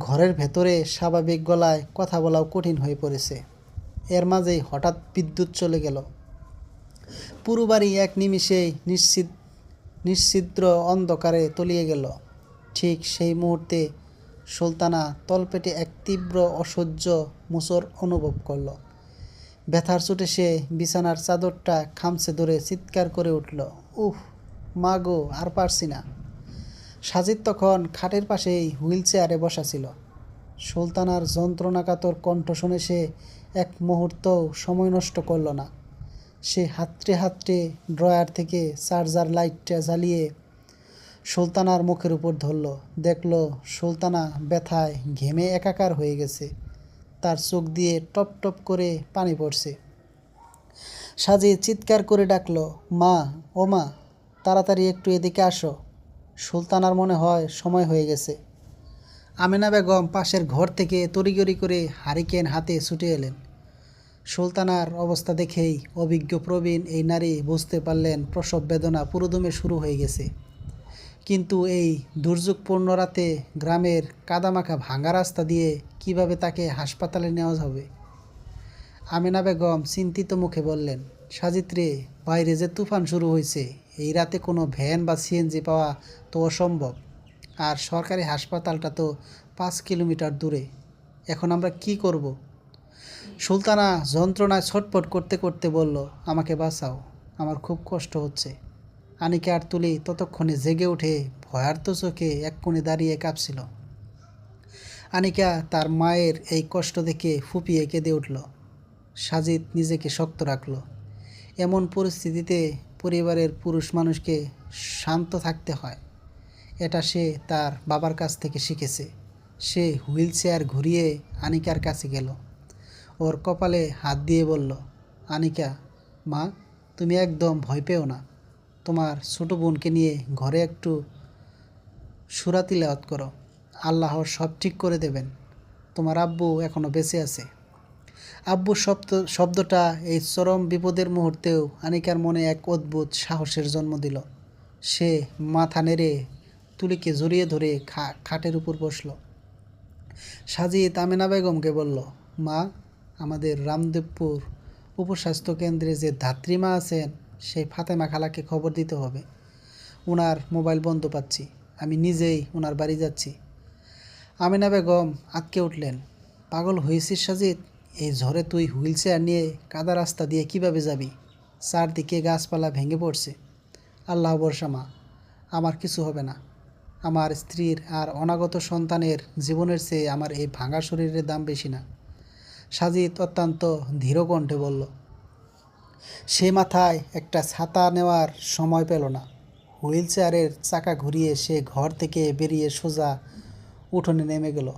ঘরের ভেতরে স্বাভাবিক গলায় কথা বলাও কঠিন হয়ে পড়েছে। এর মাঝেই হঠাৎ বিদ্যুৎ চলে গেল। পুরো বাড়ি এক নিমিষেই নিশ্ছিদ্র অন্ধকারে তলিয়ে গেল। ঠিক সেই মুহূর্তে সুলতানা তলপেটে এক তীব্র অসহ্য মোচড় অনুভব করল। ব্যথার চোটে সে বিছানার চাদরটা খামচে ধরে চিৎকার করে উঠল, উফ মা গো, আর পারছি না। সাজিদ তখন খাটের পাশেই হুইল চেয়ারে বসা ছিল। সুলতানার যন্ত্রণাকাতর কণ্ঠ শুনে সে এক মুহূর্তও সময় নষ্ট করল না। সে হাতড়ে হাতড়ে ড্রয়ার থেকে চার্জার লাইটটা জ্বালিয়ে সুলতানার মুখের উপর ধরল। দেখল সুলতানা ব্যথায় ঘেমে একাকার হয়ে গেছে। তার চোখ দিয়ে টপ টপ করে পানি পড়ছে। সাজিদ চিৎকার করে ডাকল, মা, ও মা, তাড়াতাড়ি একটু এদিকে আসো। সুলতানার মনে হয় সময় হয়ে গেছে। আমেনা বেগম পাশের ঘর থেকে তড়িঘড়ি করে হারিকেন হাতে ছুটে এলেন। সুলতানার অবস্থা দেখেই অভিজ্ঞ প্রবীণ এই নারী বুঝতে পারলেন প্রসব বেদনা পুরোদমে শুরু হয়ে গেছে। কিন্তু এই দুর্যোগপূর্ণ রাতে গ্রামের কাদামাখা ভাঙা রাস্তা দিয়ে কিভাবে তাকে হাসপাতালে নেওয়া হবে? আমেনা বেগম চিন্তিত মুখে বললেন, সাজিদ রে, বাইরে যে তুফান শুরু হয়েছে, এই রাতে কোনো ভ্যান বা সিএনজি পাওয়া তো অসম্ভব। আর সরকারি হাসপাতালটা তো 5 কিলোমিটার দূরে। এখন আমরা কি করব? সুলতানা যন্ত্রণায় ছটফট করতে করতে বলল, আমাকে বাঁচাও, আমার খুব কষ্ট হচ্ছে। আনিকা আর তুলি ততক্ষণে জেগে উঠে ভয়ার্ত চোখে এক কোণে দাঁড়িয়ে কাঁপছিল। আনিকা তার মায়ের এই কষ্ট দেখে ফুপিয়ে কেঁদে উঠল। সাজিদ নিজেকে শক্ত রাখল। এমন পরিস্থিতিতে পরিবারের পুরুষ মানুষকে শান্ত থাকতে হয়, এটা সে তার বাবার কাছ থেকে শিখেছে। সে হুইল চেয়ার ঘুরিয়ে আনিকার কাছে গেল। ওর কপালে হাত দিয়ে বলল, আনিকা, মা, তুমি একদম ভয় পেও না। তোমার ছোট বোনকে নিয়ে ঘরে একটু সূরা তিলাওয়াত করো। আল্লাহ সব ঠিক করে দেবেন। তোমার আব্বু এখনও বেঁচে আছে। আব্বু শব্দটা এই চরম বিপদের মুহূর্তেও আনিকার মনে এক অদ্ভুত সাহসের জন্ম দিল। সে মাথা নেড়ে তুলিকে জড়িয়ে ধরে খাটের উপর বসল। সাজিদ আমেনা বেগমকে বলল, মা, আমাদের রামদেবপুর উপস্বাস্থ্য কেন্দ্রে যে ধাত্রীমা আছেন, সেই ফাতেমা খালাকে খবর দিতে হবে। ওনার মোবাইল বন্ধ পাচ্ছি। আমি নিজেই ওনার বাড়ি যাচ্ছি। আমেনা বেগম আঁতকে উঠলেন, পাগল হয়েছিস সাজিদ? এই ঝড়ে তুই হুইল চেয়ার নিয়ে কাদা রাস্তা দিয়ে কিভাবে যাবি? চারদিকে গাছপালা ভেঙে পড়ছে। আল্লাহ ভরসা মা, আমার কিছু হবে না। আমার স্ত্রীর আর অনাগত সন্তানের জীবনের চেয়ে আমার এই ভাঙা শরীরের দাম বেশি না। সাজিদ অত্যন্ত ধীর কণ্ঠে বলল। সে মাথায় একটা ছাতা নেওয়ার সময় পেল না। হুইল চেয়ারের চাকা ঘুরিয়ে সে ঘর থেকে বেরিয়ে সোজা উঠোনে নেমে গেল।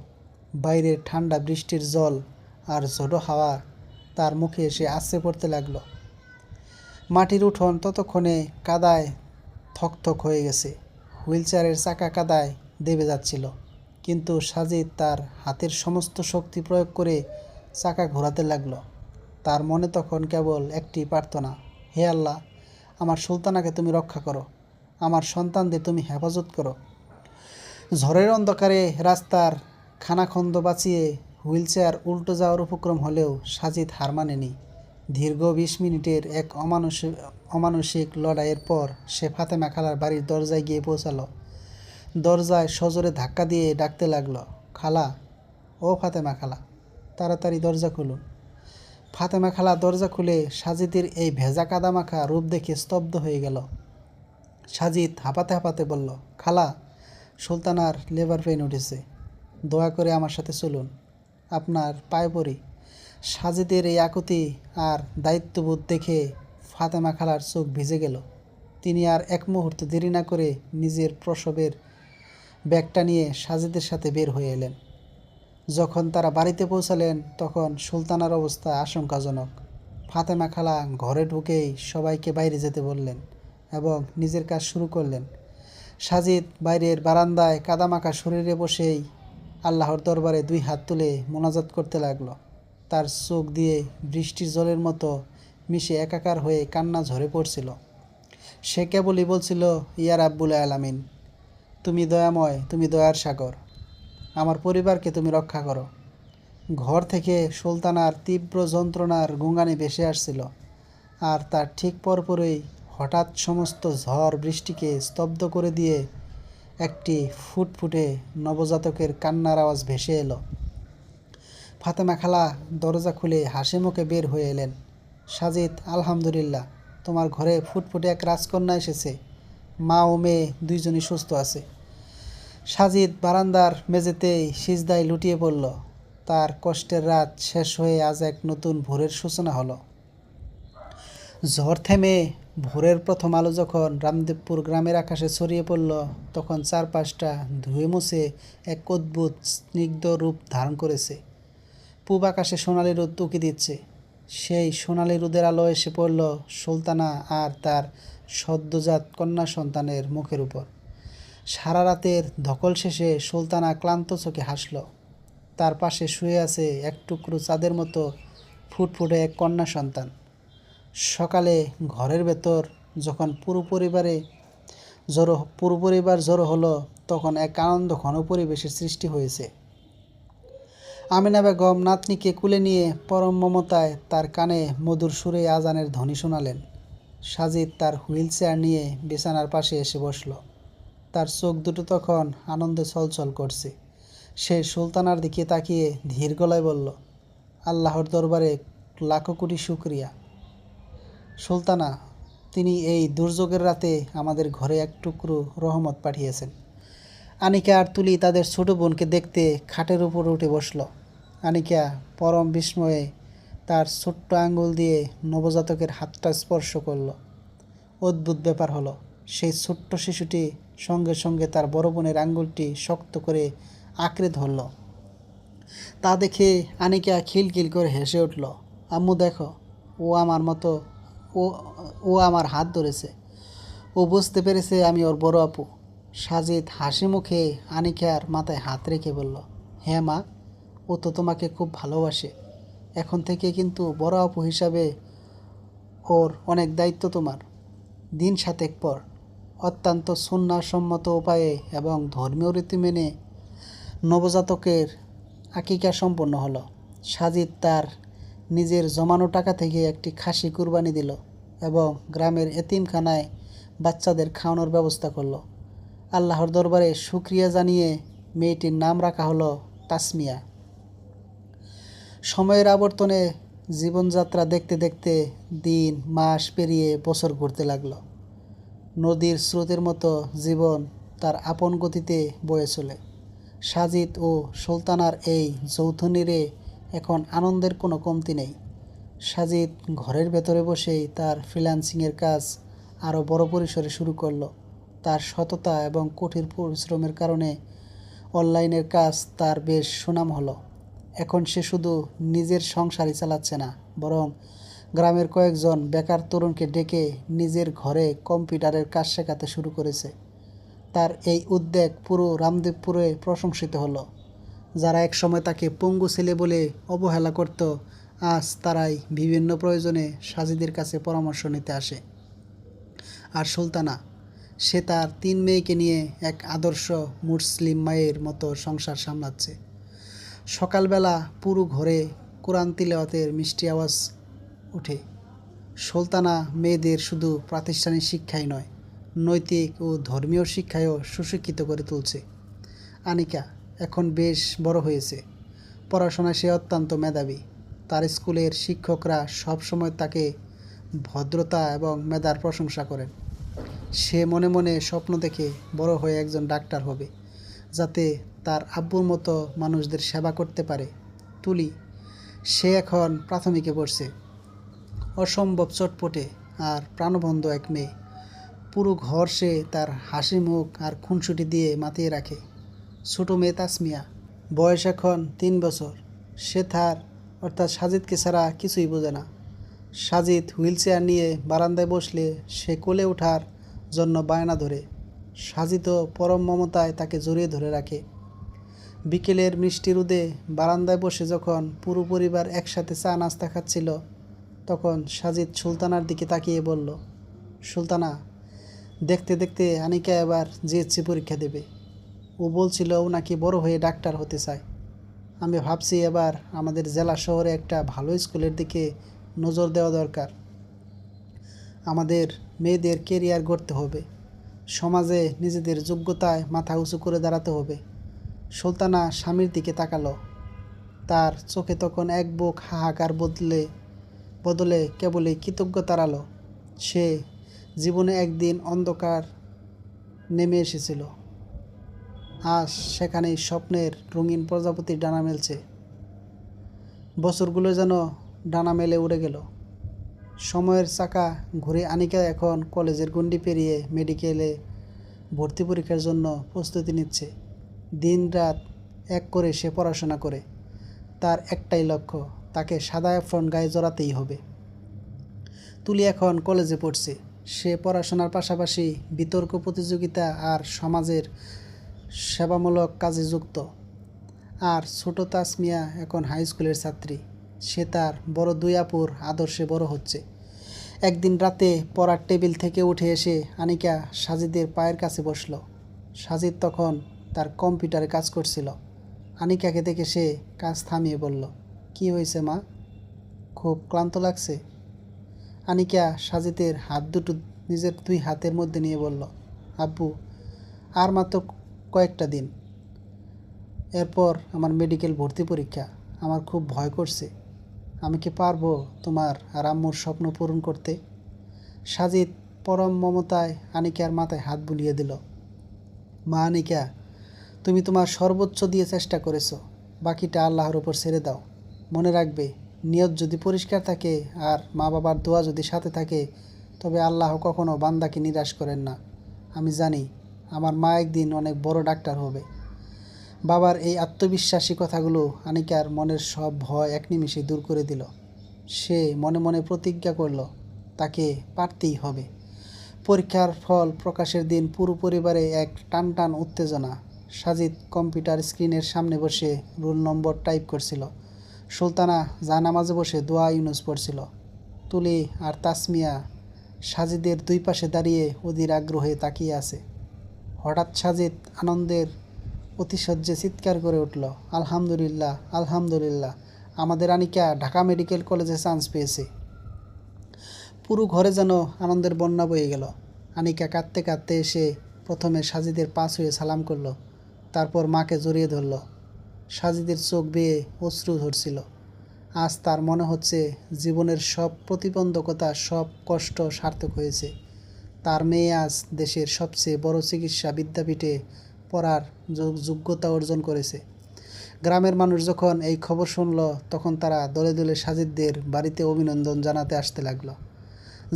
বাইরের ঠান্ডা বৃষ্টির জল আর ঝোড়ো হাওয়া তার মুখে এসে আছড়ে পড়তে লাগলো। মাটির উঠোন ততক্ষণে কাদায় থকথক হয়ে গেছে। হুইল চেয়ারের চাকা কাদায় দেবে যাচ্ছিল, কিন্তু সাজিদ তার হাতের সমস্ত শক্তি প্রয়োগ করে চাকা ঘোরাতে লাগলো। তার মনে তখন কেবল একটি প্রার্থনা, হে আল্লাহ, আমার সুলতানাকে তুমি রক্ষা করো, আমার সন্তানদের তুমি হেফাজত করো। ঝড়ের অন্ধকারে রাস্তার খানাখন্দ বাঁচিয়ে হুইল চেয়ার উল্টো যাওয়ার উপক্রম হলেও সাজিদ হার মানেনি। দীর্ঘ 20 মিনিটের এক অমানসিক লড়াইয়ের পর সে ফাতেমা খালার বাড়ির দরজায় গিয়ে পৌঁছালো। দরজায় সজোরে ধাক্কা দিয়ে ডাকতে লাগলো, খালা, ও ফাতেমা খালা, তাড়াতাড়ি দরজা খুলুন। ফাতেমা খালা দরজা খুলে সাজিদের এই ভেজা কাদামাখা রূপ দেখে স্তব্ধ হয়ে গেল। সাজিদ হাঁপাতে হাঁপাতে বলল, খালা, সুলতানার লেবার পেইন উঠেছে, দয়া করে আমার সাথে চলুন, আপনার পায়ে পড়ি। সাজিদের এই আকুতি আর দায়িত্ববোধ দেখে ফাতেমা খালার চোখ ভিজে গেল। তিনি আর এক মুহূর্ত দেরি না করে নিজের প্রসবের ব্যাগটা নিয়ে সাজিদের সাথে বের হয়ে এলেন। যখন তারা বাড়িতে পৌঁছালেন তখন সুলতানার অবস্থা আশঙ্কাজনক। ফাতেমা খালা ঘরে ঢুকেই সবাইকে বাইরে যেতে বললেন। এবং নিজের কাজ শুরু করলেন। সাজিদ বাইরের বারান্দায় কাদামাখা শরীরে বসেই আল্লাহর দরবারে 2 হাত তুলে মোনাজাত করতে লাগলো। তার চোখ দিয়ে বৃষ্টির জলের মতো মিশে একাকার হয়ে কান্না ঝরে পড়ছিল। সে কেবলই বলছিল, ইয়া রাব্বুল আলামিন, তুমি দয়াময়, তুমি দয়ার সাগর, আমার পরিবারকে তুমি রক্ষা করো। ঘর থেকে সুলতানার তীব্র যন্ত্রণার গুঙানি ভেসে আসছিল, আর তার ঠিক পরপরই হঠাৎ সমস্ত ঝড় বৃষ্টিকে স্তব্ধ করে দিয়ে একটি ফুটফুটে নবজাতকের কান্নার আওয়াজ ভেসে এলো। ফাতেমা খালা দরজা খুলে হাসি মুখে বের হয়ে এলেন। সাজিদ, আলহামদুলিল্লাহ, তোমার ঘরে ফুটফুটে এক রাজকন্যা এসেছে। মা ও মেয়ে দুইজনই সুস্থ আছে। সাজিদ বারান্দার মেঝেতেই সিজদায় লুটিয়ে পড়ল। তার কষ্টের রাত শেষ হয়ে আজ এক নতুন ভোরের সূচনা হলো। ঝড় থেমে ভোরের প্রথম আলো যখন রামদেবপুর গ্রামের আকাশে ছড়িয়ে পড়ল, তখন চারপাশটা ধুয়ে মুছে এক অদ্ভুত স্নিগ্ধ রূপ ধারণ করেছে। পূব আকাশে সোনালি রোদ উঁকি দিচ্ছে। সেই সোনালি রোদের আলো এসে পড়ল সুলতানা আর তার সদ্যজাত কন্যা সন্তানের মুখের উপর। সারা রাতের ধকল শেষে সুলতানা ক্লান্ত চোখে হাসল। তার পাশে শুয়ে আছে এক টুকরো চাঁদের মতো ফুটফুটে এক কন্যা সন্তান। সকালে ঘরের ভেতর যখন পুরো পরিবার জড়ো হলো, তখন এক আনন্দ ঘন পরিবেশের সৃষ্টি হয়েছে। আমিনা বেগম নাতনিকে কুলে নিয়ে পরম মমতায় তার কানে মধুর সুরে আজানের ধ্বনি শোনালেন। সাজিদ তার হুইল চেয়ার নিয়ে বিছানার পাশে এসে বসল। তার চোখ দুটো তখন আনন্দে ছলছল করছে। সে সুলতানার দিকে তাকিয়ে ধীর গলায় বলল, আল্লাহর দরবারে লাখো কোটি শুকরিয়া সুলতানা, তিনি এই দুর্যোগের রাতে আমাদের ঘরে এক টুকরো রহমত পাঠিয়েছেন। আনিকা আর তুলি তাদের ছোট বোনকে দেখতে খাটের উপর উঠে বসল। আনিকা পরম বিস্ময়ে তার ছোট্ট আঙ্গুল দিয়ে নবজাতকের হাতটা স্পর্শ করল। অদ্ভুত ব্যাপার হলো, সেই ছোট্ট শিশুটি সঙ্গে সঙ্গে তার বড় বোনের আঙ্গুলটি শক্ত করে আঁকড়ে ধরল। তা দেখে আনিকা খিলখিল করে হেসে উঠল। আম্মু দেখো, ও আমার মতো ও ও আমার হাত ধরেছে। ও বুঝতে পেরেছে আমি ওর বড় আপু। সাজিদ হাসি মুখে আনিকার মাথায় হাত রেখে বলল, হ্যাঁ মা, ও তো তোমাকে খুব ভালোবাসে। এখন থেকে কিন্তু বড় আপু হিসাবে ওর অনেক দায়িত্ব তোমার। দিন 7 পর অত্যন্ত সুন্নাহসম্মত উপায়ে এবং ধর্মীয় রীতি মেনে নবজাতকের আকিকা সম্পন্ন হলো। সাজিদ তার নিজের জমানো টাকা থেকে একটি খাসি কুরবানি দিল এবং গ্রামের এতিমখানায় বাচ্চাদের খাওয়ানোর ব্যবস্থা করলো। আল্লাহর দরবারে শুকরিয়া জানিয়ে মেয়েটির নাম রাখা হলো তাসমিয়া। সময়ের আবর্তনে জীবনযাত্রা দেখতে দেখতে দিন মাস পেরিয়ে বছর ঘুরতে লাগলো। নদীর স্রোতের মতো জীবন তার আপন গতিতে বয়ে চলে। সাজিদ ও সুলতানার এই যৌথ নীড়ে এখন আনন্দের কোনো কমতি নেই। সাজিদ ঘরের ভেতরে বসেই তার ফ্রিল্যান্সিংয়ের কাজ আরও বড় পরিসরে শুরু করলো। তার সততা এবং কঠিন পরিশ্রমের কারণে অনলাইনের কাজ তার বেশ সুনাম হলো। এখন সে শুধু নিজের সংসারই চালাচ্ছে না, বরং গ্রামের কয়েকজন বেকার তরুণকে ডেকে নিজের ঘরে কম্পিউটারের কাজ শেখাতে শুরু করেছে। তার এই উদ্যোগ পুরো রামদেবপুরে প্রশংসিত হলো। যারা একসময় তাকে পঙ্গু ছেলে বলে অবহেলা করত, আজ তারাই বিভিন্ন প্রয়োজনে সাজিদের কাছে পরামর্শ নিতে আসে। আর সুলতানা, সে তার 3 মেয়েকে নিয়ে এক আদর্শ মুসলিম মায়ের মতো সংসার সামলাচ্ছে। সকালবেলা পুরো ঘরে কোরআন তিলাওয়াতের মিষ্টি আওয়াজ ওঠে। সুলতানা মেয়েদের শুধু প্রাতিষ্ঠানিক শিক্ষাই নয়, নৈতিক ও ধর্মীয় শিক্ষায়ও সুশিক্ষিত করে তুলছে। আনিকা এখন বেশ বড় হয়েছে। পড়াশোনায় সে অত্যন্ত মেধাবী। তার স্কুলের শিক্ষকরা সবসময় তাকে ভদ্রতা এবং মেধার প্রশংসা করেন। সে মনে মনে স্বপ্ন দেখে বড় হয়ে একজন ডাক্তার হবে, যাতে তার আব্বুর মতো মানুষদের সেবা করতে পারে। তুলি, সে এখন প্রাথমিকে পড়ছে। অসম্ভব চটপটে আর প্রাণবন্ত এক মেয়ে। পুরো ঘর সে তার হাসি মুখ আর খুনসুটি দিয়ে মাতিয়ে রাখে। ছোটো মেয়ে তাসমিয়া, বয়স এখন 3 বছর। সে তার অর্থাৎ সাজিদকে ছাড়া কিছুই বোঝে না। সাজিদ হুইল চেয়ার নিয়ে বারান্দায় বসলে সে কোলে ওঠার জন্য বায়না ধরে। সাজিত পরম মমতায় তাকে জড়িয়ে ধরে রাখে। বিকেলের মিষ্টি রোদে বারান্দায় বসে যখন পুরো পরিবার একসাথে চা নাস্তা খাচ্ছিল, তখন সাজিদ সুলতানার দিকে তাকিয়ে বলল, সুলতানা, দেখতে দেখতে আনিকা এবার জিএসসি পরীক্ষা দেবে। ও বলছিল ও নাকি বড় হয়ে ডাক্তার হতে চায়। আমি ভাবছি এবার আমাদের জেলা শহরে একটা ভালো স্কুলের দিকে নজর দেওয়া দরকার। আমাদের মেয়েদের কেরিয়ার গড়তে হবে, সমাজে নিজেদের যোগ্যতায় মাথা উঁচু করে দাঁড়াতে হবে। সুলতানা স্বামীর দিকে তাকালো। তার চোখে তখন এক বুক হাহাকার বদলে কেবলই কৃতজ্ঞতার আলো। সে জীবনে একদিন অন্ধকার নেমে এসেছিল, আজ সেখানেই স্বপ্নের রঙিন প্রজাপতির ডানা মেলছে। বছরগুলো যেন ডানা মেলে উড়ে গেল। সময়ের চাকা ঘুরে আনিকা এখন কলেজের গণ্ডি পেরিয়ে মেডিকেলে ভর্তি পরীক্ষার জন্য প্রস্তুতি নিচ্ছে। দিন রাত এক করে সে পড়াশোনা করে। তার একটাই লক্ষ্য, তাকে সাদা অ্যাপ্রন গায়ে জড়াতেই হবে। তুলি এখন কলেজে পড়ছে। সে পড়াশোনার পাশাপাশি বিতর্ক প্রতিযোগিতা আর সমাজের সেবামূলক কাজে যুক্ত। আর ছোট তাসমিয়া এখন হাই স্কুলের ছাত্রী। সে তার বড় দুই আপুর আদর্শে বড় হচ্ছে। একদিন রাতে পড়ার টেবিল থেকে উঠে এসে আনিকা সাজিদের পায়ের কাছে বসল। সাজিদ তখন তার কম্পিউটারে কাজ করছিল। আনিকাকে দেখে সে কাজ থামিয়ে বলল, কি হয়েছে মা, খুব ক্লান্ত লাগছে? আনিকা সাজিদের হাত দুটো নিজের দুই হাতের মধ্যে নিয়ে বলল, আব্বু, আর মাত্র কয়েকটা দিন, এরপর আমার মেডিকেল ভর্তি পরীক্ষা। আমার খুব ভয় করছে। আমি কি পারবো তোমার আর আম্মুর স্বপ্ন পূরণ করতে? সাজিদ পরম মমতায় আনিকার মাথায় হাত বুলিয়ে দিল। মা আনিকা, তুমি তোমার সর্বোচ্চ দিয়ে চেষ্টা করেছো, বাকিটা আল্লাহর ওপর ছেড়ে দাও। মনে রাখবে, নিয়ত যদি পরিষ্কার থাকে আর মা বাবার দোয়া যদি সাথে থাকে, তবে আল্লাহ কখনো বান্দাকে নিরাশ করেন না। আমি জানি আমার মা একদিন অনেক বড় ডাক্তার হবে। বাবার এই আত্মবিশ্বাসী কথাগুলো আনিকার মনের সব ভয় এক নিমিষে দূর করে দিল। সে মনে মনে প্রতিজ্ঞা করল, তাকে পারতেই হবে। পরীক্ষার ফল প্রকাশের দিন পুরো পরিবারে এক টানটান উত্তেজনা। সাজিদ কম্পিউটার স্ক্রিনের সামনে বসে রোল নম্বর টাইপ করছিল। সুলতানা জানামাজে বসে দোয়া ইউনুস পড়ছিল। তুলি আর তাসমিয়া সাজিদের দুই পাশে দাঁড়িয়ে অধীর আগ্রহে তাকিয়ে আছে। হঠাৎ সাজিদ আনন্দের অতিশয্যে চিৎকার করে উঠল, আলহামদুলিল্লাহ, আলহামদুলিল্লাহ, আমাদের আনিকা ঢাকা মেডিকেল কলেজে চান্স পেয়েছে। পুরো ঘরে যেন আনন্দের বন্যা বয়ে গেল। আনিকা কাঁদতে কাঁদতে এসে প্রথমে সাজিদের পা ছুঁয়ে সালাম করলো, তারপর মাকে জড়িয়ে ধরল। সাজিদের চোখ বেয়ে অশ্রু ঝরছিল। আজ তার মনে হচ্ছে জীবনের সব প্রতিবন্ধকতা, সব কষ্ট সার্থক হয়েছে। তার মেয়ে আজ দেশের সবচেয়ে বড় চিকিৎসা বিদ্যাপীঠে পড়ার যোগ্যতা অর্জন করেছে। গ্রামের মানুষ যখন এই খবর শুনল, তখন তারা দলে দলে সাজিদদের বাড়িতে অভিনন্দন জানাতে আসতে লাগলো।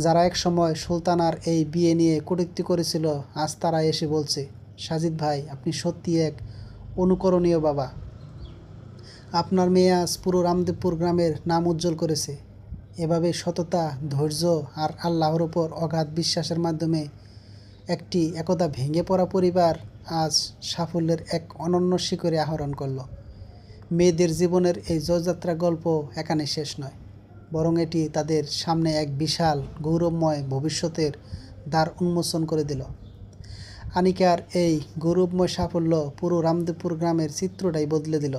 যারা এক সময় সুলতানার এই বিয়ে নিয়ে কটূক্তি করেছিল, আজ তারা এসে বলছে, সাজিদ ভাই, আপনি সত্যি এক অনুকরণীয় বাবা। আপনার মেয়ে আজ পুরো রামদেবপুর গ্রামের নাম উজ্জ্বল করেছে। এভাবে সততা, ধৈর্য আর আল্লাহর ওপর অগাধ বিশ্বাসের মাধ্যমে একটি একদা ভেঙে পড়া পরিবার আজ সাফল্যের এক অনন্য শিখরে আহরণ করল। মেয়েদের জীবনের এই জয়যাত্রা গল্প এখানে শেষ নয়, বরং এটি তাদের সামনে এক বিশাল গৌরবময় ভবিষ্যতের দ্বার উন্মোচন করে দিল। আনিকার এই গৌরবময় সাফল্য পুরো রামদেবপুর গ্রামের চিত্রটাই বদলে দিল।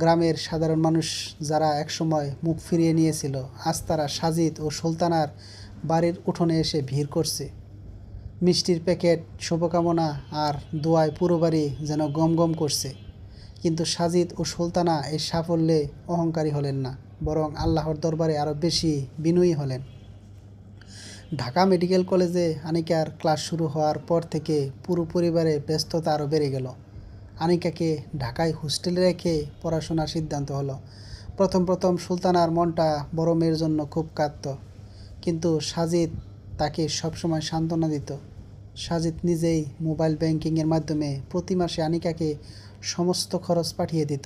গ্রামের সাধারণ মানুষ যারা একসময় মুখ ফিরিয়ে নিয়েছিল, আজ তারা সাজিদ ও সুলতানার বাড়ির উঠোনে এসে ভিড় করছে। মিষ্টির প্যাকেট, শুভকামনা আর দোয়ায় পুরো বাড়ি যেন গম গম করছে। কিন্তু সাজিদ ও সুলতানা এই সাফল্যে অহংকারী হলেন না, বরং আল্লাহর দরবারে আরও বেশি বিনয়ী হলেন। ঢাকা মেডিকেল কলেজে আনিকার ক্লাস শুরু হওয়ার পর থেকে পুরো পরিবারের ব্যস্ততা আরও বেড়ে গেল। আনিকাকে ঢাকায় হোস্টেলে রেখে পড়াশোনার সিদ্ধান্ত হলো। প্রথম সুলতানার মনটা বড় মেয়ের জন্য খুব কাঁদত, কিন্তু সাজিদ তাকে সবসময় সান্ত্বনা দিত। সাজিদ নিজেই মোবাইল ব্যাংকিংয়ের মাধ্যমে প্রতি মাসে আনিকাকে সমস্ত খরচ পাঠিয়ে দিত।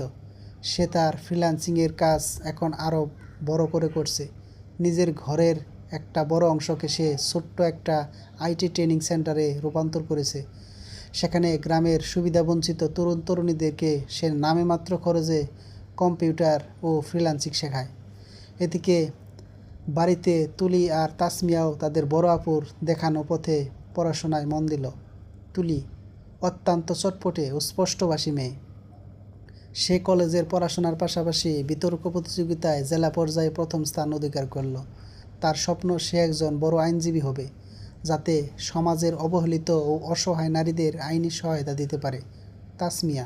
সে তার ফ্রিল্যান্সিংয়ের কাজ এখন আরও বড় করে করছে। নিজের ঘরের একটা বড় অংশকে সে ছোট্ট একটা আইটি ট্রেনিং সেন্টারে রূপান্তর করেছে। সেখানে গ্রামের সুবিধাবঞ্চিত তরুণ তরুণীদেরকে সে নামে মাত্র খরচে কম্পিউটার ও ফ্রিল্যান্সিং শেখায়। এদিকে বাড়িতে তুলি আর তাসমিয়াও তাদের বড় আপুর দেখানো পথে পড়াশোনায় মন দিল। তুলি অত্যন্ত চটপটে ও স্পষ্টভাষী মেয়ে। সে কলেজের পড়াশোনার পাশাপাশি বিতর্ক প্রতিযোগিতায় জেলা পর্যায়ে প্রথম স্থান অধিকার করল। তার স্বপ্ন সে একজন বড় আইনজীবী হবে, যাতে সমাজের অবহেলিত ও অসহায় নারীদের আইনি সহায়তা দিতে পারে। তাসমিয়া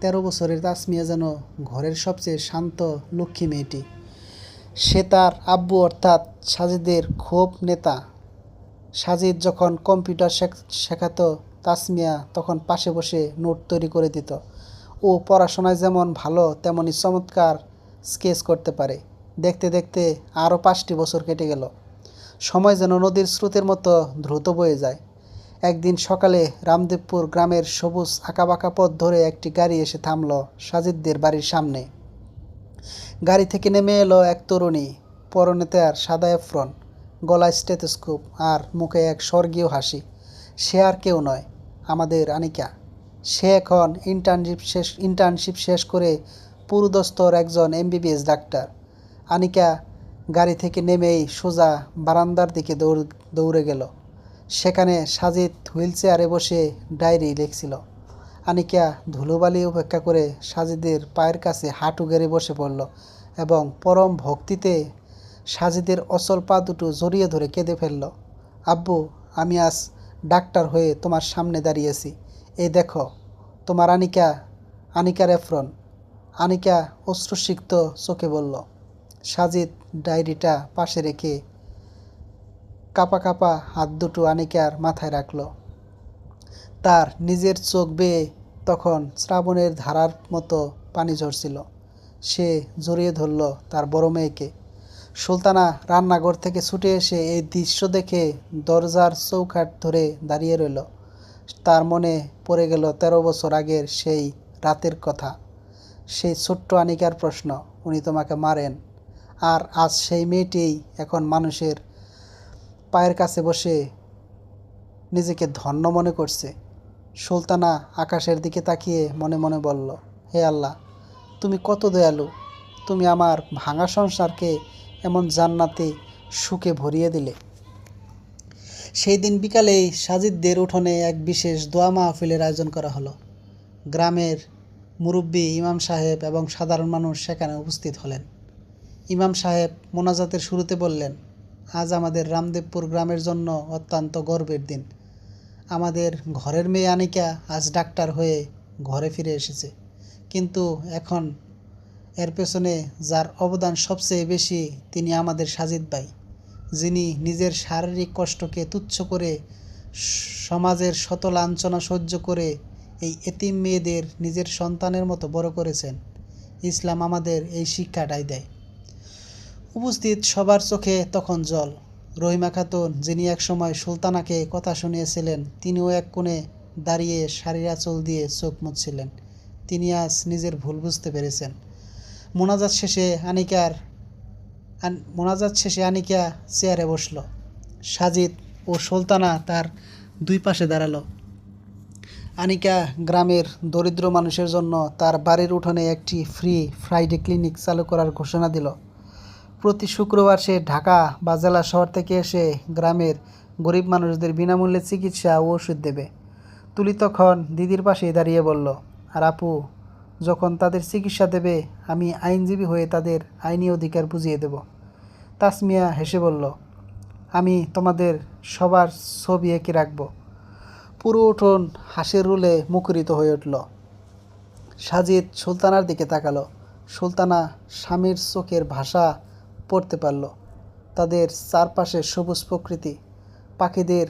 13 বছরের তাসমিয়া যেন ঘরের সবচেয়ে শান্ত লক্ষ্মী মেয়েটি। সে তার আব্বু অর্থাৎ সাজিদের খুব নেতা। সাজিদ যখন কম্পিউটার শেখাতো, তাসমিয়া তখন পাশে বসে নোট তৈরি করে দিত। ও পড়াশোনায় যেমন ভালো, তেমনই চমৎকার স্কেচ করতে পারে। দেখতে দেখতে আরও 5টি বছর কেটে গেল। সময় যেন নদীর স্রোতের মতো দ্রুত বয়ে যায়। একদিন সকালে রামদেবপুর গ্রামের সবুজ আঁকাবাঁকা পথ ধরে একটি গাড়ি এসে থামল সাজিদদের বাড়ির সামনে। গাড়ি থেকে নেমে এলো এক তরুণী, পরনে তার সাদা এপ্রন, গলায় স্টেথোস্কোপ আর মুখে এক স্বর্গীয় হাসি। সে আর কেউ নয়, আমাদের আনিকা। সে এখন ইন্টার্নশিপ শেষ করে পুরোদস্তর একজন MBBS ডাক্তার। আনিকা গাড়ি থেকে নেমেই সোজা বারান্দার দিকে দৌড়ে গেল। সেখানে সাজিদ হুইলচেয়ারে বসে ডায়েরি লিখছিল। আনিকা ধুলোবালি উপেক্ষা করে সাজিদের পায়ের কাছে হাঁটু গেড়ে বসে পড়ল এবং পরম ভক্তিতে সাজিদের অচল পা দুটো জড়িয়ে ধরে কেঁদে ফেলল। আব্বু, আমি আজ ডাক্তার হয়ে তোমার সামনে দাঁড়িয়েছি। এই দেখো তোমার আনিকার এফরন। আনিকা অশ্রুসিক্ত চোখে বলল। সাজিদ ডায়েরিটা পাশে রেখে কাপা কাপা হাত দুটো আনিকার মাথায় রাখল। তার নিজের চোখ বেয়ে তখন শ্রাবণের ধারার মতো পানি ঝরছিল। সে জড়িয়ে ধরল তার বড় মেয়েকে। সুলতানা রান্নাঘর থেকে ছুটে এসে এই দৃশ্য দেখে দরজার চৌকাঠ ধরে দাঁড়িয়ে রইল। তার মনে পড়ে গেল 13 বছর আগের সেই রাতের কথা, সেই ছোট্ট আনিকার প্রশ্ন, উনি তোমাকে মারেন? আর আজ সেই মেয়েটিই এখন মানুষের পায়ের কাছে বসে নিজেকে ধন্য মনে করছে। সুলতানা আকাশের দিকে তাকিয়ে মনে মনে বলল, হে আল্লাহ, তুমি কত দয়ালু। তুমি আমার ভাঙা সংসারকে এমন জান্নাতি সুখে ভরিয়ে দিলে। সেই দিন বিকালেই সাজিদদের উঠোনে এক বিশেষ দোয়া মাহফিলের আয়োজন করা হলো। গ্রামের মুরব্বী, ইমাম সাহেব এবং সাধারণ মানুষ সেখানে উপস্থিত হলেন। ইমাম সাহেব মোনাজাতের শুরুতে বললেন, আজ আমাদের রামদেবপুর গ্রামের জন্য অত্যন্ত গর্বের দিন। আমাদের ঘরের মেয়ে আনিকা আজ ডাক্তার হয়ে ঘরে ফিরে এসেছে। কিন্তু এখন এর পেছনে যার অবদান সবচেয়ে বেশি, তিনি আমাদের সাজিদ ভাই, যিনি নিজের শারীরিক কষ্টকে তুচ্ছ করে সমাজের শত লাঞ্ছনা সহ্য করে এই এতিম মেয়েদের নিজের সন্তানের মতো বড় করেছেন। ইসলাম আমাদের এই শিক্ষাটাই দেয়। উপস্থিত সবার চোখে তখন জল। রহিমা খাতুন, যিনি একসময় সুলতানাকে কথা শুনিয়েছিলেন, তিনিও এক কোণে দাঁড়িয়ে শাড়ির আঁচল দিয়ে চোখ মুছছিলেন। তিনি আজ নিজের ভুল বুঝতে পেরেছেন। মোনাজাত শেষে আনিকা চেয়ারে বসল। সাজিদ ও সুলতানা তার দুই পাশে দাঁড়ালো। আনিকা গ্রামের দরিদ্র মানুষের জন্য তার বাড়ির উঠোনে একটি ফ্রি ফ্রাইডে ক্লিনিক চালু করার ঘোষণা দিল। প্রতি শুক্রবার সে ঢাকা বা জেলা শহর থেকে এসে গ্রামের গরিব মানুষদের বিনামূল্যে চিকিৎসা ও ওষুধ দেবে। তুলি তখন দিদির পাশেই দাঁড়িয়ে বলল, আর আপু, যখন তাদের চিকিৎসা দেবে, আমি আইনজীবী হয়ে তাদের আইনি অধিকার বুঝিয়ে দেব। তাসমিয়া হেসে বলল, আমি তোমাদের সবার ছবি এঁকে রাখব। পুরো উঠোন হাসির রুলে মুখরিত হয়ে উঠল। সাজিদ সুলতানার দিকে তাকালো। সুলতানা স্বামীর চোখের ভাষা পড়তে পারল। তাদের চারপাশে সবুজ প্রকৃতি, পাখিদের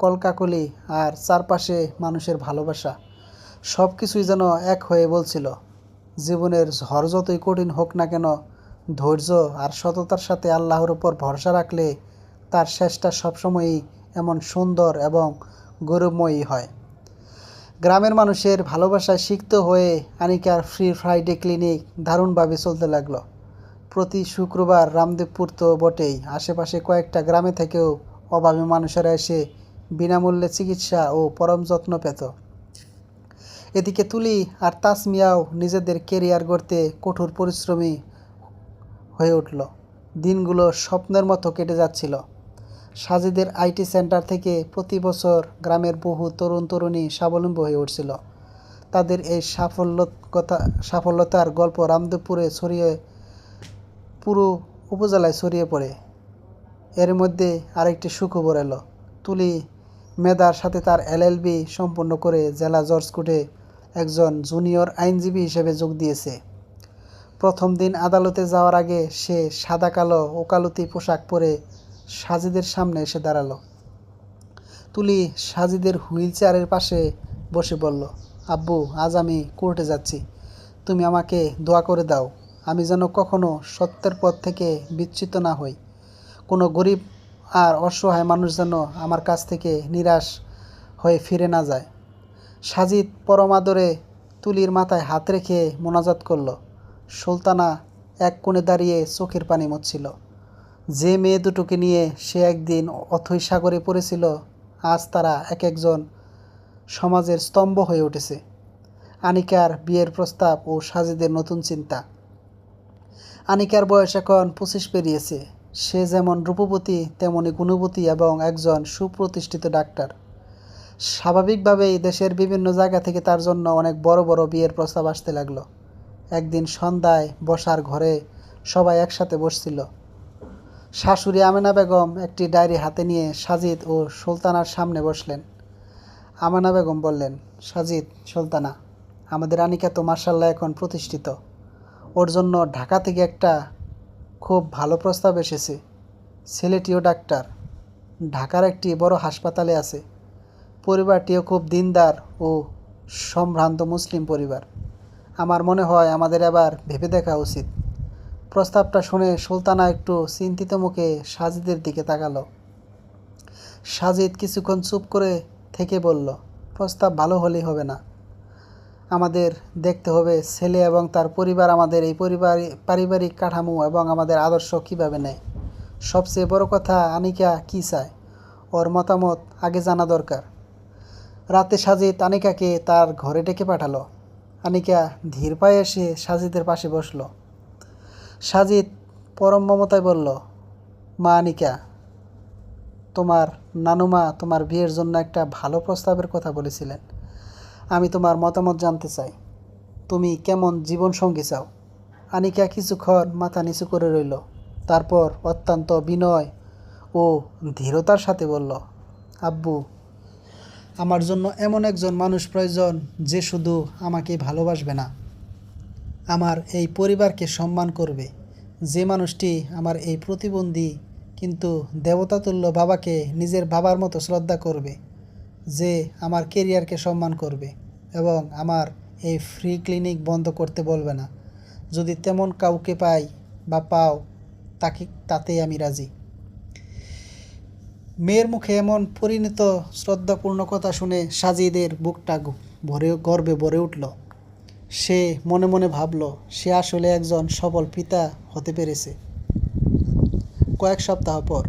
কলকাকলি আর চারপাশে মানুষের ভালোবাসা, সব কিছুই যেন এক হয়ে বলছিল, জীবনের ঝড় যতই কঠিন হোক না কেন, ধৈর্য আর সততার সাথে আল্লাহর উপর ভরসা রাখলে তার শেষটা সবসময়ই এমন সুন্দর এবং গৌরবময়ী হয়। গ্রামের মানুষের ভালোবাসায় সিক্ত হয়ে আনিকার ফ্রি ফ্রাইডে ক্লিনিক দারুণভাবে চলতে লাগলো। প্রতি শুক্রবার রামদেবপুর তো বটেই, আশেপাশে কয়েকটা গ্রামে থেকেও অভাবী মানুষেরা এসে বিনামূল্যে চিকিৎসা ও পরম যত্ন পেত। এদিকে তুলি আর তাসমিয়াও নিজেদের কেরিয়ার গড়তে কঠোর পরিশ্রমী হয়ে উঠল। দিনগুলো স্বপ্নের মতো কেটে যাচ্ছিল। সাজিদের আইটি সেন্টার থেকে প্রতি বছর গ্রামের বহু তরুণ তরুণী স্বাবলম্বী হয়ে উঠছিল। তাদের এই সাফল্যতার গল্প রামদেবপুরে ছড়িয়ে পুরো উপজেলায় ছড়িয়ে পড়ে। এর মধ্যে আরেকটি সুখবর এলো। তুলি মেধার সাথে তার এলএলবি সম্পন্ন করে জেলা জজ কোর্টে একজন জুনিয়র আইনজীবী হিসেবে যোগ দিয়েছে। প্রথম দিন আদালতে যাওয়ার আগে সে সাদা কালো ওকালতি পোশাক পরে সাজিদের সামনে এসে দাঁড়ালো। তুলি সাজিদের হুইল চেয়ারের পাশে বসে বলল, আব্বু, আজ আমি কোর্টে যাচ্ছি। তুমি আমাকে দোয়া করে দাও, আমি যেন কখনো সত্যের পথ থেকে বিচ্যুত না হই। কোনো গরিব আর অসহায় মানুষ যেন আমার কাছ থেকে নিরাশ হয়ে ফিরে না যায়। সাজিদ পরম আদরে তুলির মাথায় হাত রেখে মোনাজাত করল। সুলতানা এক কোণে দাঁড়িয়ে চোখের পানি মুছছিল। যে মেয়ে দুটোকে নিয়ে সে একদিন অথৈ সাগরে পড়েছিল, আজ তারা এক একজন সমাজের স্তম্ভ হয়ে উঠেছে। আনিকার বিয়ের প্রস্তাব ও সাজিদের নতুন চিন্তা। আনিকার বয়স এখন 25 পেরিয়েছে। সে যেমন রূপবতী তেমনি গুণবতী এবং একজন সুপ্রতিষ্ঠিত ডাক্তার। স্বাভাবিকভাবেই দেশের বিভিন্ন জায়গা থেকে তার জন্য অনেক বড় বড় বিয়ের প্রস্তাব আসতে লাগলো। একদিন সন্ধ্যায় বসার ঘরে সবাই একসাথে বসছিল। শাশুড়ি আমেনা বেগম একটি ডায়েরি হাতে নিয়ে সাজিদ ও সুলতানার সামনে বসলেন। আমেনা বেগম বললেন, সাজিদ, সুলতানা, আমাদের আনিকা তো মার্শাল্লাহ এখন প্রতিষ্ঠিত। ওর জন্য ঢাকা থেকে একটা খুব ভালো প্রস্তাব এসেছে। ছেলেটিও ডাক্তার, ঢাকার একটি বড় হাসপাতালে আছে। পরিবারটিও খুব দিনদার ও সম্ভ্রান্ত মুসলিম পরিবার। আমার মনে হয় আমাদের এবার ভেবে দেখা উচিত। প্রস্তাবটা শুনে সুলতানা একটু চিন্তিত মুখে সাজিদের দিকে তাকালো। সাজিদ কিছুক্ষণ চুপ করে থেকে বলল, প্রস্তাব ভালো হলেই হবে না, আমাদের দেখতে হবে ছেলে এবং তার পরিবার আমাদের এই পারিবারিক কাঠামো এবং আমাদের আদর্শ কীভাবে নেয়। সবচেয়ে বড় কথা, আনিকা কী চায়, ওর মতামত আগে জানা দরকার। রাতে সাজিদ আনিকাকে তার ঘরে ডেকে পাঠালো। আনিকা ধীর পায়ে এসে সাজিদের পাশে বসল। সাজিদ পরম মমতায় বলল, মা আনিকা, তোমার নানুমা তোমার বিয়ের জন্য একটা ভালো প্রস্তাবের কথা বলেছিলেন। আমি তোমার মতামত জানতে চাই। তুমি কেমন জীবনসঙ্গী চাও? আনিকা কিছুক্ষণ মাথা নিচু করে রইল। তারপর অত্যন্ত বিনয় ও ধীরতার সাথে বলল, আব্বু, আমার জন্য এমন একজন মানুষ প্রয়োজন যে শুধু আমাকে ভালোবাসবে না, আমার এই পরিবারকে সম্মান করবে। যে মানুষটি আমার এই প্রতিবন্ধী কিন্তু দেবতাতুল্য বাবাকে নিজের বাবার মতো শ্রদ্ধা করবে। যে আমার কেরিয়ারকে সম্মান করবে এবং আমার এই ফ্রি ক্লিনিক বন্ধ করতে বলবে না। যদি তেমন কাউকে পাও তাতেই আমি রাজি। মেয়ের মুখে এমন পরিণত শ্রদ্ধাপূর্ণ কথা শুনে সাজিদের বুকটা গর্বে ভরে উঠল। সে মনে মনে ভাবল, সে আসলে একজন সফল পিতা হতে পেরেছে। কয়েক সপ্তাহ পর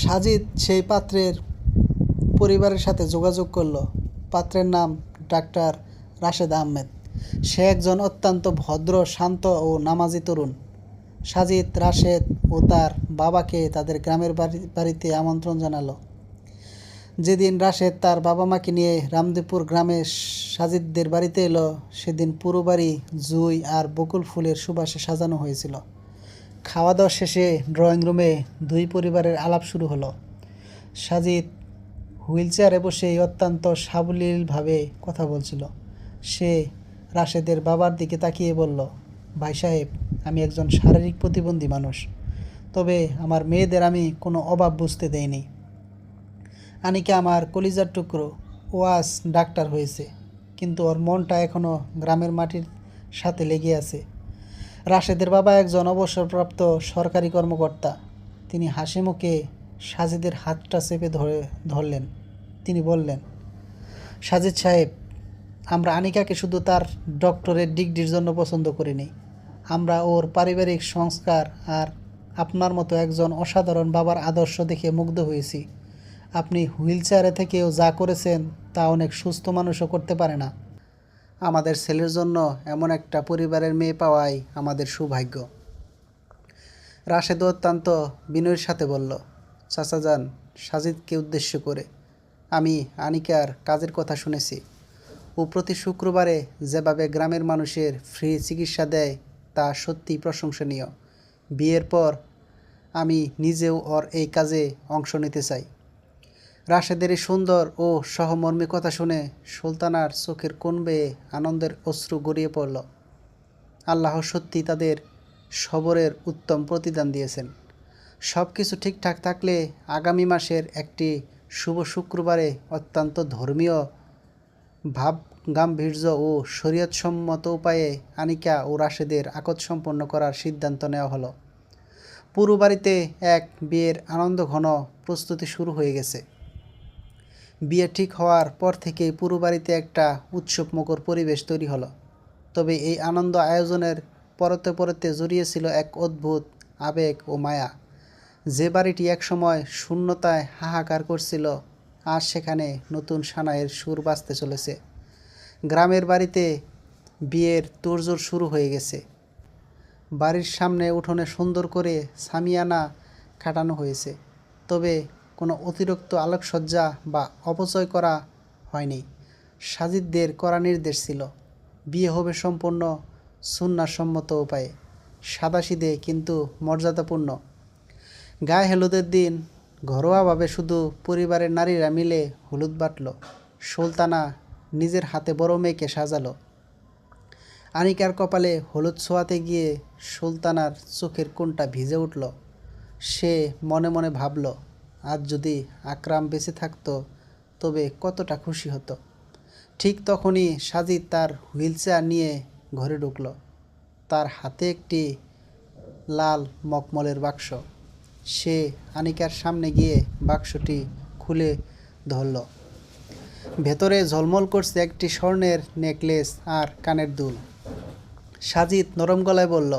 সাজিদ সেই পাত্রের পরিবারের সাথে যোগাযোগ করল। পাত্রের নাম ডাক্তার রাশেদ আহমেদ। সে একজন অত্যন্ত ভদ্র, শান্ত ও নামাজি তরুণ। সাজিদ রাশেদ ও তার বাবাকে তাদের গ্রামের বাড়িতে আমন্ত্রণ জানালো। যেদিন রাশেদ তার বাবা মাকে নিয়ে রামদেবপুর গ্রামে সাজিদদের বাড়িতে এলো, সেদিন পুরো বাড়ি জুঁই আর বকুল ফুলের সুবাসে সাজানো হয়েছিল। খাওয়া দাওয়া শেষে ড্রয়িং রুমে দুই পরিবারের আলাপ শুরু হলো। সাজিদ হুইল চেয়ারে বসেই অত্যন্ত সাবলীলভাবে কথা বলছিল। সে রাশেদের বাবার দিকে তাকিয়ে বলল, ভাই সাহেব, আমি একজন শারীরিক প্রতিবন্ধী মানুষ, তবে আমার মেয়েদের আমি কোনো অভাব বুঝতে দেইনি। আনিকা আমার কলিজার টুকরো, ও আজ ডাক্তার হয়েছে, কিন্তু ওর মনটা এখনও গ্রামের মাটির সাথে লেগে আছে। রাশেদের বাবা একজন অবসরপ্রাপ্ত সরকারি কর্মকর্তা। তিনি হাসি মুখে সাজিদের হাতটা চেপে ধরলেন। তিনি বললেন, সাজিদ সাহেব, আমরা আনিকাকে শুধু তার ডক্টরের ডিগ্রির জন্য পছন্দ করিনি, আমরা ওর পারিবারিক সংস্কার আর আপনার মতো একজন অসাধারণ বাবার আদর্শ দেখে মুগ্ধ হয়েছি। আপনি হুইল চেয়ারে থেকেও যা করেছেন তা অনেক সুস্থ মানুষও করতে পারে না। আমাদের ছেলের জন্য এমন একটা পরিবারের মেয়ে পাওয়াই আমাদের সৌভাগ্য। রাশেদ অত্যন্ত বিনয়ের সাথে বলল, চাচাজান, সাজিদকে উদ্দেশ্য করে, আমি আনিকার কাজের কথা শুনেছি। ও প্রতি শুক্রবারে যেভাবে গ্রামের মানুষের ফ্রি চিকিৎসা দেয় তা সত্যিই প্রশংসনীয়। বিয়ের পর আমি নিজেও ওর এই কাজে অংশ নিতে চাই। রাশেদের এই সুন্দর ও সহমর্মী কথা শুনে সুলতানার চোখের কোণ বেয়ে আনন্দের অশ্রু গড়িয়ে পড়ল। আল্লাহ সত্যি তাদের সবরের উত্তম প্রতিদান দিয়েছেন। সব কিছু ঠিকঠাক থাকলে আগামী মাসের একটি শুভ শুক্রবারে অত্যন্ত ধর্মীয় ভাব গাম্ভীর্য ও শরীয়তসম্মত উপায়ে আনিকা ও রাশেদের আকদ সম্পন্ন করার সিদ্ধান্ত নেওয়া হলো। পুরো বাড়িতে এক বিয়ের আনন্দঘন প্রস্তুতি শুরু হয়ে গেছে। বিয়ে ঠিক হওয়ার পর থেকেই পুরো বাড়িতে একটা উৎসবমুখর পরিবেশ তৈরি হলো। তবে এই আনন্দ আয়োজনের পরতে পরতে জড়িয়েছিল এক অদ্ভুত আবেগ ও মায়া। যে বাড়িটি একসময় শূন্যতায় হাহাকার করছিল, আজ সেখানে নতুন সানাইয়ের সুর বাজতে চলেছে। গ্রামের বাড়িতে বিয়ের তোড়জোড় শুরু হয়ে গেছে। বাড়ির সামনে উঠোনে সুন্দর করে সামিয়ানা খাটানো হয়েছে, তবে কোনো অতিরিক্ত আলোকসজ্জা বা অপচয় করা হয়নি। সাজিদদের কড়া নির্দেশ ছিল, বিয়ে হবে সম্পূর্ণ সুন্নাহসম্মত উপায়ে, সাদাসিধে কিন্তু মর্যাদাপূর্ণ। গায়ে হলুদের দিন ঘরোয়াভাবে শুধু পরিবারের নারীরা মিলে হলুদ বাটল। সুলতানা নিজের হাতে বড় মেয়েকে সাজালো। আনিকার কপালে হলুদ ছোঁয়াতে গিয়ে সুলতানার চোখের কোণটা ভিজে উঠল। সে মনে মনে ভাবল, আজ যদি আকরাম বেঁচে থাকতো তবে কতটা খুশি হতো। ঠিক তখনই সাজিদ তার হুইল চেয়ার নিয়ে ঘরে ঢুকল। তার হাতে একটি লাল মখমলের বাক্স। সে আনিকার সামনে গিয়ে বাক্সটি খুলে ধরল। ভেতরে ঝলমল করছে একটি স্বর্ণের নেকলেস আর কানের দুল। সাজিদ নরম গলায় বলল,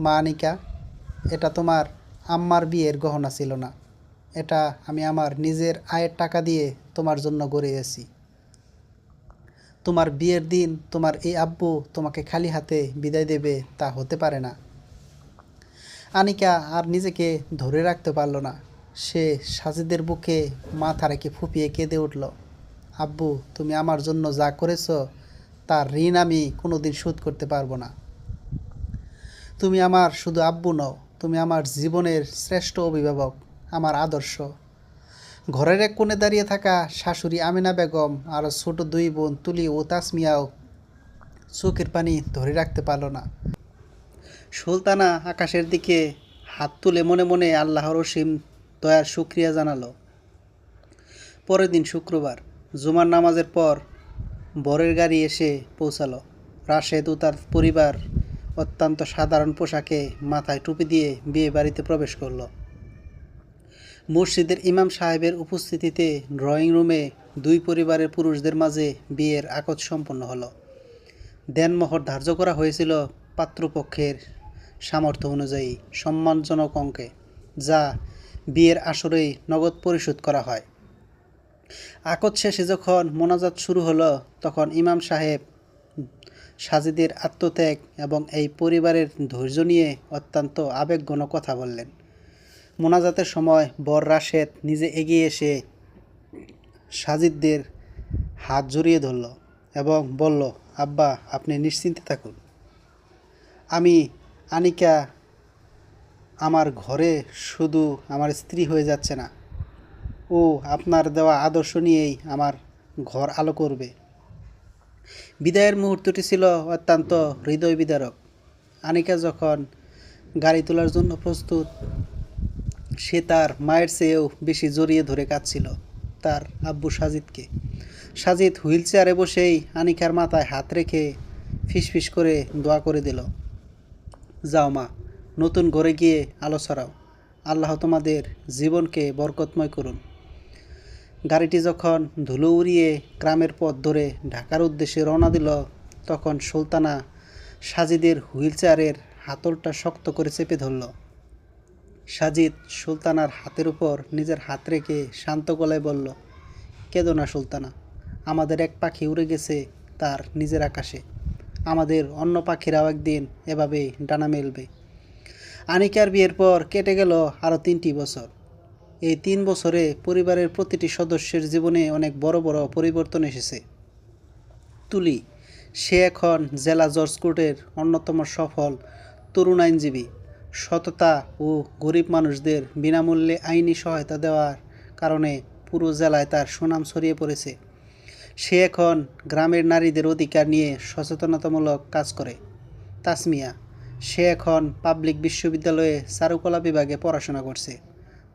মা আনিকা, এটা তোমার আম্মার বিয়ের গহনা ছিল না। এটা আমি আমার নিজের আয়ের টাকা দিয়ে তোমার জন্য গড়িয়েছি। তোমার বিয়ের দিন তোমার এই আব্বু তোমাকে খালি হাতে বিদায় দেবে তা হতে পারে না। আনিকা আর নিজেকে ধরে রাখতে পারল না। সে সাজিদের বুকে মাথা রেখে ফুঁপিয়ে কেঁদে উঠল। আব্বু, তুমি আমার জন্য যা করেছ তার ঋণ আমি কোনোদিন শোধ করতে পারবো না। তুমি আমার শুধু আব্বু নও, তুমি আমার জীবনের শ্রেষ্ঠ অভিভাবক, আমার আদর্শ। ঘরের এক কোণে দাঁড়িয়ে থাকা শাশুড়ি আমিনা বেগম আর ছোট দুই বোন তুলি ও তাসমিয়াও চোখের পানি ধরে রাখতে পারল না। সুলতানা আকাশের দিকে হাত তুলে মনে মনে আল্লাহর অসীম দয়ার শুকরিয়া জানালো। পরের দিন শুক্রবার জুমার নামাজের পর বরের গাড়ি এসে পৌঁছালো। রাশেদ ও তার পরিবার অত্যন্ত সাধারণ পোশাকে মাথায় টুপি দিয়ে বিয়ে বাড়িতে প্রবেশ করল। মসজিদের ইমাম সাহেবের উপস্থিতিতে ড্রয়িং রুমে দুই পরিবারের পুরুষদের মাঝে বিয়ের আকদ সম্পন্ন হলো। দেনমোহর ধার্য করা হয়েছিল পাত্রপক্ষের সামর্থ্য অনুযায়ী সম্মানজনক অঙ্কে, যা বিয়ের আসরেই নগদ পরিশোধ করা হয়। আকদ শেষে যখন মোনাজাত শুরু হলো, তখন ইমাম সাহেব সাজিদের আত্মত্যাগ এবং এই পরিবারের ধৈর্য নিয়ে অত্যন্ত আবেগঘন কথা বললেন। মোনাজাতের সময় বর রাশেদ নিজে এগিয়ে এসে সাজিদদের হাত জড়িয়ে ধরল এবং বলল, আব্বা, আপনি নিশ্চিন্তে থাকুন। আমি আনিকা আমার ঘরে শুধু আমার স্ত্রী হয়ে যাচ্ছে না, ও আপনার দেওয়া আদর্শ নিয়েই আমার ঘর আলো করবে। বিদায়ের মুহূর্তটি ছিল অত্যন্ত হৃদয় বিদারক। আনিকা যখন গাড়ি তোলার জন্য প্রস্তুত, সে তার মায়ের চেয়েও বেশি জড়িয়ে ধরে কাঁদছিল তার আব্বু সাজিদকে। সাজিদ হুইল চেয়ারে বসেই আনিকার মাথায় হাত রেখে ফিসফিস করে দোয়া করে দিল, যাও মা, নতুন ঘরে গিয়ে আলো ছড়াও। আল্লাহ তোমাদের জীবনকে বরকতময় করুন। গাড়িটি যখন ধুলো উড়িয়ে গ্রামের পথ ধরে ঢাকার উদ্দেশ্যে রওনা দিল, তখন সুলতানা সাজিদের হুইল চেয়ারের হাতলটা শক্ত করে চেপে ধরল। সাজিদ সুলতানার হাতের উপর নিজের হাত রেখে শান্ত গলায় বলল, কেঁদো না সুলতানা, আমাদের এক পাখি উড়ে গেছে তার নিজের আকাশে, আমাদের অন্য পাখিরাও একদিন এভাবেই ডানা মেলবে। আনিকার বিয়ের পর কেটে গেল আরও 3টি বছর। এই 3 বছরে পরিবারের প্রতিটি সদস্যের জীবনে অনেক বড় বড় পরিবর্তন এসেছে। তুলি, সে এখন জেলা জজ কোর্টের অন্যতম সফল তরুণ আইনজীবী। সততা ও গরিব মানুষদের বিনামূল্যে আইনি সহায়তা দেওয়ার কারণে পুরো জেলায় তার সুনাম ছড়িয়ে পড়েছে। সে এখন গ্রামের নারীদের অধিকার নিয়ে সচেতনতামূলক কাজ করে। তাসমিয়া, সে এখন পাবলিক বিশ্ববিদ্যালয়ে চারুকলা বিভাগে পড়াশোনা করছে।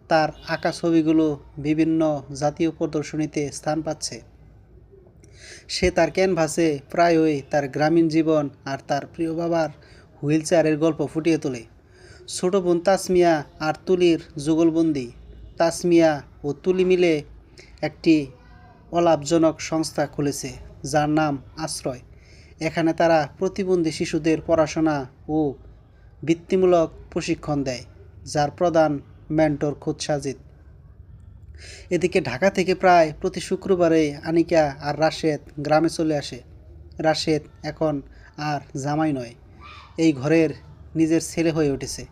তার আঁকা ছবিগুলো বিভিন্ন জাতীয় প্রদর্শনীতে স্থান পাচ্ছে। সে তার ক্যানভাসে প্রায়ই তার গ্রামীণ জীবন আর তার প্রিয় বাবার হুইলচেয়ারের গল্প ফুটিয়ে তোলে। ছোট বোন তাসমিয়া আর তুলির যুগলবন্দি। তাসমিয়া ও তুলি মিলে একটি অলাভজনক সংস্থা খুলেছে যার নাম আশ্রয়। এখানে তারা প্রতিবন্ধী শিশুদের পড়াশোনা ও বৃত্তিমূলক প্রশিক্ষণ দেয়, যার প্রধান মেন্টর খোদ সাজিদ। এদিকে ঢাকা থেকে প্রায় প্রতি শুক্রবারে আনিকা আর রাশেদ গ্রামে চলে আসে। রাশেদ এখন আর জামাই নয়, এই ঘরের নিজের ছেলে হয়ে উঠেছে।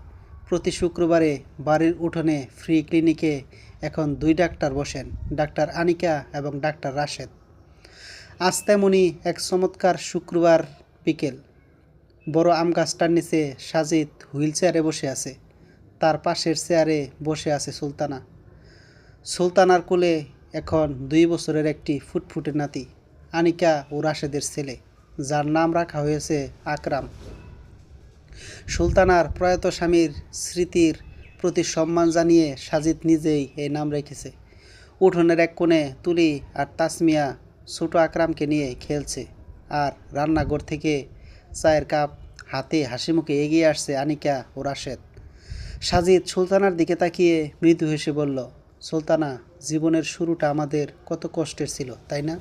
প্রতি শুক্রবারে বাড়ির উঠোনে ফ্রি ক্লিনিকে এখন 2 ডাক্তার বসেন, ডাক্তার আনিকা এবং ডাক্তার রাশেদ। আজ তেমনই এক চমৎকার শুক্রবার বিকেল। বড় আম গাছটার নিচে সাজিদ হুইলচেয়ারে বসে আছে। তার পাশের চেয়ারে বসে আছে সুলতানা। সুলতানার কোলে এখন 2 বছরের একটি ফুটফুটে নাতি, আনিকা ও রাশেদের ছেলে, যার নাম রাখা হয়েছে আকরাম। সুলতানার প্রয়াত স্বামীর স্মৃতির প্রতি সম্মান জানিয়ে সাজিদ নিজেই এই নাম রেখেছে। উঠোনের এক কোণে তুলি আর তাসমিয়া ছোট আকরামকে নিয়ে খেলছে, আর রান্নাঘর থেকে চায়ের কাপ হাতে হাসিমুখে এগিয়ে আসছে আনিকা ও রাশেদ। সাজিদ সুলতানার দিকে তাকিয়ে মৃদু হেসে বলল, সুলতানা, জীবনের শুরুটা আমাদের কত কষ্টের ছিল, তাই না?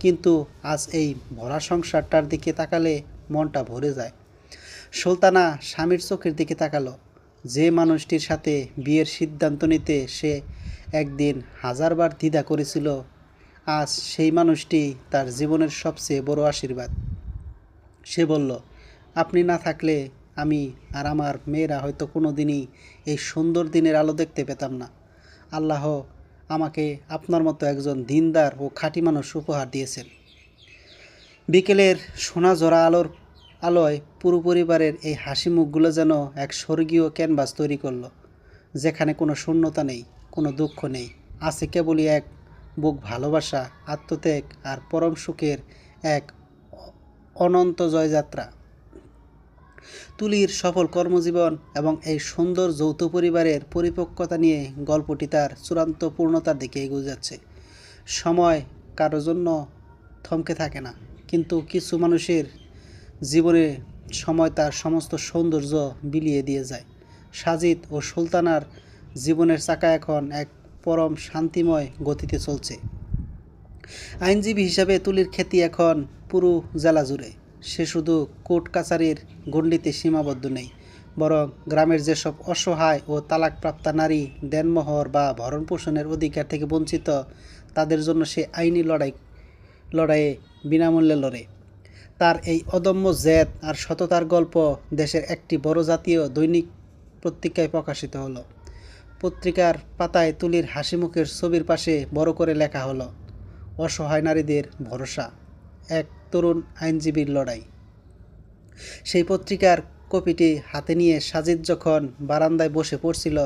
কিন্তু আজ এই ভরা সংসারটার দিকে তাকালে মনটা ভরে যায়। সুলতানা স্বামীর চোখের দিকে তাকালো। যে মানুষটির সাথে বিয়ের সিদ্ধান্ত নিতে সে একদিন 1000বার দ্বিধা করেছিল, আজ সেই মানুষটি তার জীবনের সবচেয়ে বড় আশীর্বাদ। সে বলল, আপনি না থাকলে আমি আর আমার মেয়েরা হয়তো কোনো দিনই এই সুন্দর দিনের আলো দেখতে পেতাম না। আল্লাহ আমাকে আপনার মতো একজন দিনদার ও খাঁটি মানুষ উপহার দিয়েছেন। বিকেলের সোনা ঝরা আলোয় পুরো পরিবারের এই হাসি মুখগুলো যেন এক স্বর্গীয় ক্যানভাস তৈরি করলো, যেখানে কোনো শূন্যতা নেই, কোনো দুঃখ নেই, আছে কেবলই এক বুক ভালোবাসা, আত্মত্যাগ আর পরম সুখের এক অনন্ত জয়যাত্রা। তুলির সফল কর্মজীবন এবং এই সুন্দর যৌথ পরিবারের পরিপক্কতা নিয়ে গল্পটি তার চূড়ান্ত পূর্ণতার দিকে এগিয়ে যাচ্ছে। সময় কারোর জন্য থমকে থাকে না, কিন্তু কিছু মানুষের জীবনে সময় তার সমস্ত সৌন্দর্য বিলিয়ে দিয়ে যায়। সাজিদ ও সুলতানার জীবনের চাকা এখন এক পরম শান্তিময় গতিতে চলছে। আইনজীবী হিসাবে তুলির খ্যাতি এখন পুরো জেলা জুড়ে। সে শুধু কোর্ট কাছারির গণ্ডিতে সীমাবদ্ধ নেই, বরং গ্রামের যেসব অসহায় ও তালাকপ্রাপ্তা নারী দেনমোহর বা ভরণপোষণের অধিকার থেকে বঞ্চিত, তাদের জন্য সে আইনি লড়াইয়ে বিনামূল্যে লড়ে। তার এই অদম্য জেদ আর সততার গল্প দেশের একটি বড় জাতীয় দৈনিক পত্রিকায় প্রকাশিত হলো। পত্রিকার পাতায় তুলির হাসিমুখের ছবির পাশে বড় করে লেখা হলো, অসহায় নারীদের ভরসা, এক তরুণ আইনজীবীর লড়াই। সেই পত্রিকার কপিটি হাতে নিয়ে সাজিদ যখন বারান্দায় বসে পড়ছিল,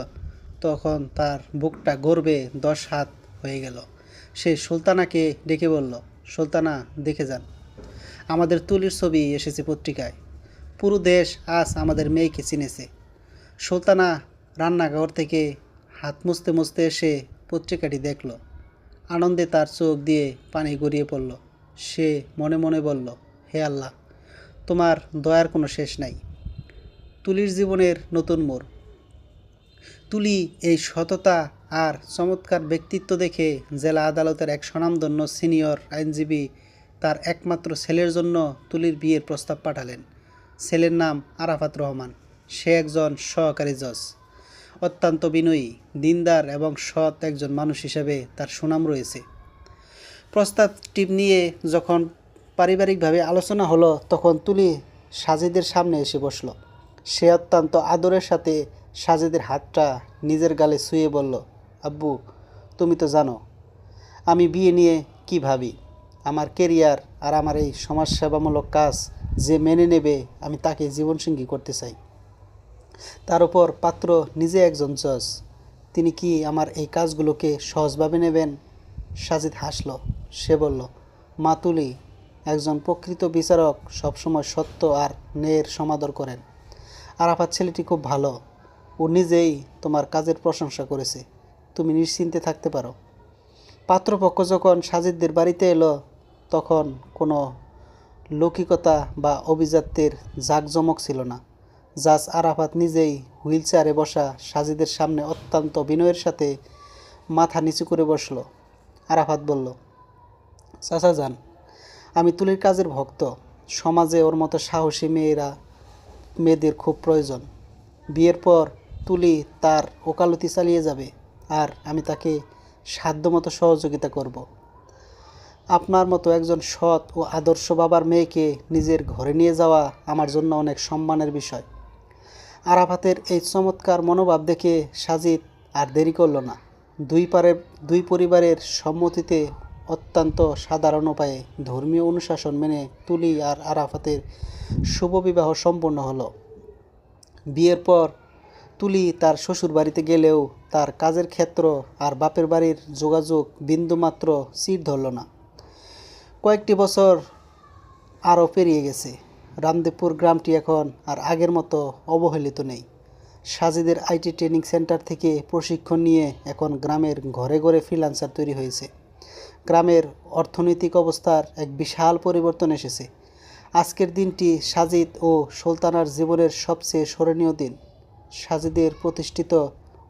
তখন তার বুকটা গর্বে 10 হাত হয়ে গেল। সে সুলতানাকে ডেকে বলল, সুলতানা, দেখে যান, আমাদের তুলির ছবি এসেছে পত্রিকায়। পুরো দেশ আজ আমাদের মেয়েকে চিনেছে। সুলতানা রান্নাঘর থেকে হাত মুছতে মুছতে এসে পত্রিকাটি দেখল। আনন্দে তার চোখ দিয়ে পানি গড়িয়ে পড়ল। সে মনে মনে বলল, হে আল্লাহ, তোমার দয়ার কোনো শেষ নাই। তুলির জীবনের নতুন মোড়। তুলি এই সততা আর চমৎকার ব্যক্তিত্ব দেখে জেলা আদালতের এক স্বনামধন্য সিনিয়র আইনজীবী তার একমাত্র ছেলের জন্য তুলির বিয়ের প্রস্তাব পাঠালেন। ছেলের নাম আরাফাত রহমান। সে একজন সহকারী জজ, অত্যন্ত বিনয়ী, দিনদার এবং সৎ একজন মানুষ হিসেবে তার সুনাম রয়েছে। প্রস্তাবটি নিয়ে যখন পারিবারিকভাবে আলোচনা হলো তখন তুলি সাজিদের সামনে এসে বসল। সে অত্যন্ত আদরের সাথে সাজিদের হাতটা নিজের গালে ছুঁয়ে বলল, আব্বু, তুমি তো জানো আমি বিয়ে নিয়ে কি ভাবি। আমার কেরিয়ার আর আমার এই সমাজসেবামূলক কাজ যে মেনে নেবে আমি তাকে জীবনসঙ্গী করতে চাই। তার উপর পাত্র নিজে একজন জজ, তিনি কি আমার এই কাজগুলোকে সহজভাবে নেবেন? সাজিদ হাসল। সে বলল, মা তুলি, একজন প্রকৃত বিচারক সবসময় সত্য আর ন্যায়ের সমাদর করেন। আরাফাত ছেলেটি খুব ভালো, ও নিজেই তোমার কাজের প্রশংসা করেছে, তুমি নিশ্চিন্তে থাকতে পারো। পাত্রপক্ষ যখন সাজিদদের বাড়িতে এলো তখন কোনো লৌকিকতা বা অভিজাত্যের জাঁকজমক ছিল না। জাজ আরাফাত নিজেই হুইল চেয়ারে বসা সাজিদের সামনে অত্যন্ত বিনয়ের সাথে মাথা নিচু করে বসল। আরাফাত বলল, চাচা যান, আমি তুলির কাজের ভক্ত। সমাজে ওর মতো সাহসী মেয়েদের খুব প্রয়োজন। বিয়ের পর তুলি তার ওকালতি চালিয়ে যাবে আর আমি তাকে সাধ্যমতো সহযোগিতা করব। আপনার মতো একজন সৎ ও আদর্শ বাবার মেয়েকে নিজের ঘরে নিয়ে যাওয়া আমার জন্য অনেক সম্মানের বিষয়। আরাফাতের এই চমৎকার মনোভাব দেখে সাজিদ আর দেরি করল না। দুই পরিবারের সম্মতিতে অত্যন্ত সাধারণ উপায়ে ধর্মীয় অনুশাসন মেনে তুলি আর আরাফাতের শুভ বিবাহ সম্পন্ন হলো। বিয়ের পর তুলি তার শ্বশুর বাড়িতে গেলেও তার কাজের ক্ষেত্র আর বাপের বাড়ির যোগাযোগ বিন্দুমাত্র চির ধরল না। কয়েকটি বছর আরও পেরিয়ে গেছে। রামদেবপুর গ্রামটি এখন আর আগের মতো অবহেলিত নেই। সাজিদের আইটি ট্রেনিং সেন্টার থেকে প্রশিক্ষণ নিয়ে এখন গ্রামের ঘরে ঘরে ফ্রিল্যান্সার তৈরি হয়েছে। গ্রামের অর্থনৈতিক অবস্থার এক বিশাল পরিবর্তন এসেছে। আজকের দিনটি সাজিদ ও সুলতানার জীবনের সবচেয়ে স্মরণীয় দিন। সাজিদের প্রতিষ্ঠিত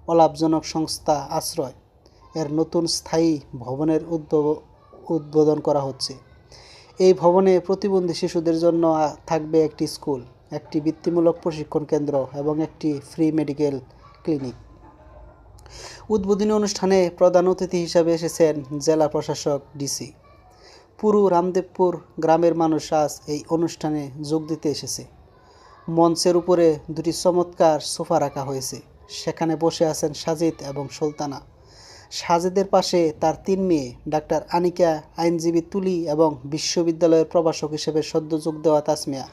অলাভজনক সংস্থা আশ্রয় এর নতুন স্থায়ী ভবনের উদ্বোধন করা হচ্ছে। এই ভবনে প্রতিবন্ধী শিশুদের জন্য থাকবে একটি স্কুল, একটি বৃত্তিমূলক প্রশিক্ষণ কেন্দ্র এবং একটি ফ্রি মেডিকেল ক্লিনিক। উদ্বোধনী অনুষ্ঠানে প্রধান অতিথি হিসাবে এসেছেন জেলা প্রশাসক ডিসি। পুরো রামদেবপুর গ্রামের মানুষ আজ এই অনুষ্ঠানে যোগ দিতে এসেছে। মঞ্চের উপরে দুটি চমৎকার সোফা রাখা হয়েছে। সেখানে বসে আছেন সাজিদ এবং সুলতানা। সাজিদের পাশে তার 3 মেয়ে, ডাক্তার আনিকা, আইনজীবী তুলি এবং বিশ্ববিদ্যালয়ের প্রভাষক হিসেবে সদ্য যোগ দেওয়া তাসমিয়া।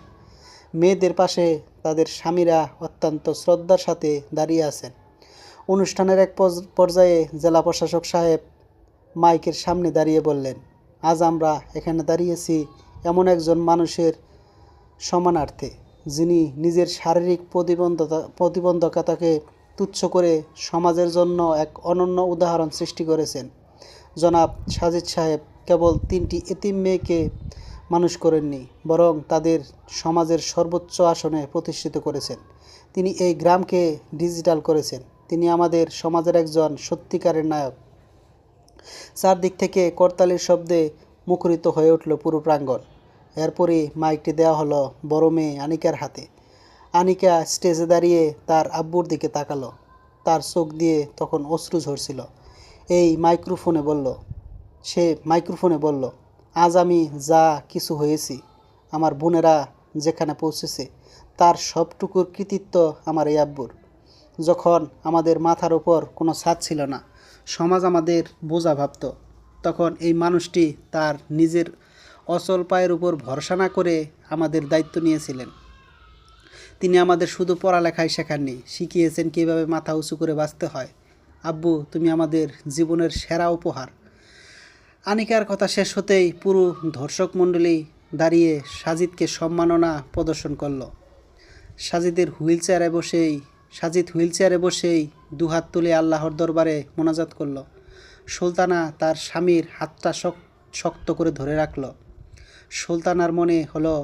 মেয়েদের পাশে তাদের স্বামীরা অত্যন্ত শ্রদ্ধার সাথে দাঁড়িয়ে আছেন। অনুষ্ঠানের এক পর্যায়ে জেলা প্রশাসক সাহেব মাইকের সামনে দাঁড়িয়ে বললেন, আজ আমরা এখানে দাঁড়িয়েছি এমন একজন মানুষের সমানার্থে, যিনি নিজের শারীরিক প্রতিবন্ধকতাকে তুচ্ছ করে সমাজের জন্য এক অনন্য উদাহরণ সৃষ্টি করেছেন। জনাব সাজিদ সাহেব কেবল 3টি এতিম মেয়েকে মানুষ করেননি, বরং তাদের সমাজের সর্বোচ্চ আসনে প্রতিষ্ঠিত করেছেন। তিনি এই গ্রামকে ডিজিটাল করেছেন। তিনি আমাদের সমাজের একজন সত্যিকারের নায়ক। চারদিক থেকে করতালির শব্দে মুখরিত হয়ে উঠল পুরো প্রাঙ্গণ। এরপরই মাইকটি দেওয়া হলো বড় মেয়ে আনিকার হাতে। আনিকা স্টেজে দাঁড়িয়ে তার আব্বুর দিকে তাকালো। তার চোখ দিয়ে তখন অশ্রু ঝরছিল। সে মাইক্রোফোনে বলল, আজ আমি যা কিছু হয়েছি, আমার বোনেরা যেখানে পৌঁছেছে, তার সবটুকুর কৃতিত্ব আমার এই আব্বুর। যখন আমাদের মাথার উপর কোনো ছাদ ছিল না, সমাজ আমাদের বোঝা ভাবত, তখন এই মানুষটি তার নিজের অচল পায়ের উপর ভরসা না করে আমাদের দায়িত্ব নিয়েছিলেন। তিনি আমাদের শুধু পড়ালেখাই শেখাননি, শিখিয়েছেন কীভাবে মাথা উঁচু করে বাঁচতে হয়। আব্বু, তুমি আমাদের জীবনের সেরা উপহার। আনিকার কথা শেষ হতেই পুরো দর্শক মণ্ডলী দাঁড়িয়ে সাজিদকে সম্মাননা প্রদর্শন করল। সাজিদ হুইল চেয়ারে বসেই দুহাত তুলে আল্লাহর দরবারে মোনাজাত করল। সুলতানা তার স্বামীর হাতটা শক্ত করে ধরে রাখল। সুলতানার মনে হলো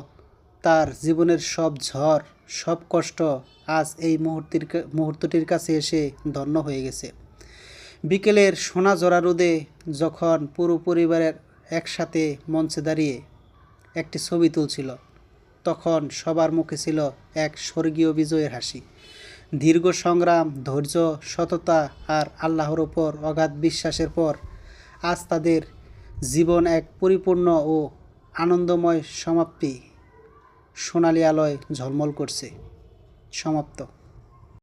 তার জীবনের সব ঝড়, সব কষ্ট আজ এই মুহূর্তটির কাছে এসে ধন্য হয়ে গেছে। বিকেলের সোনা জোড়া রোদে যখন পুরো পরিবারের একসাথে মঞ্চে দাঁড়িয়ে একটি ছবি তুলছিল, তখন সবার মুখে ছিল এক স্বর্গীয় বিজয়ের হাসি। দীর্ঘ সংগ্রাম, ধৈর্য, সততা আর আল্লাহর ওপর অগাধ বিশ্বাসের পর আজ তাদের জীবন এক পরিপূর্ণ ও আনন্দময় সমাপ্তি সোনালি আলোয় ঝলমল করছে। সমাপ্ত।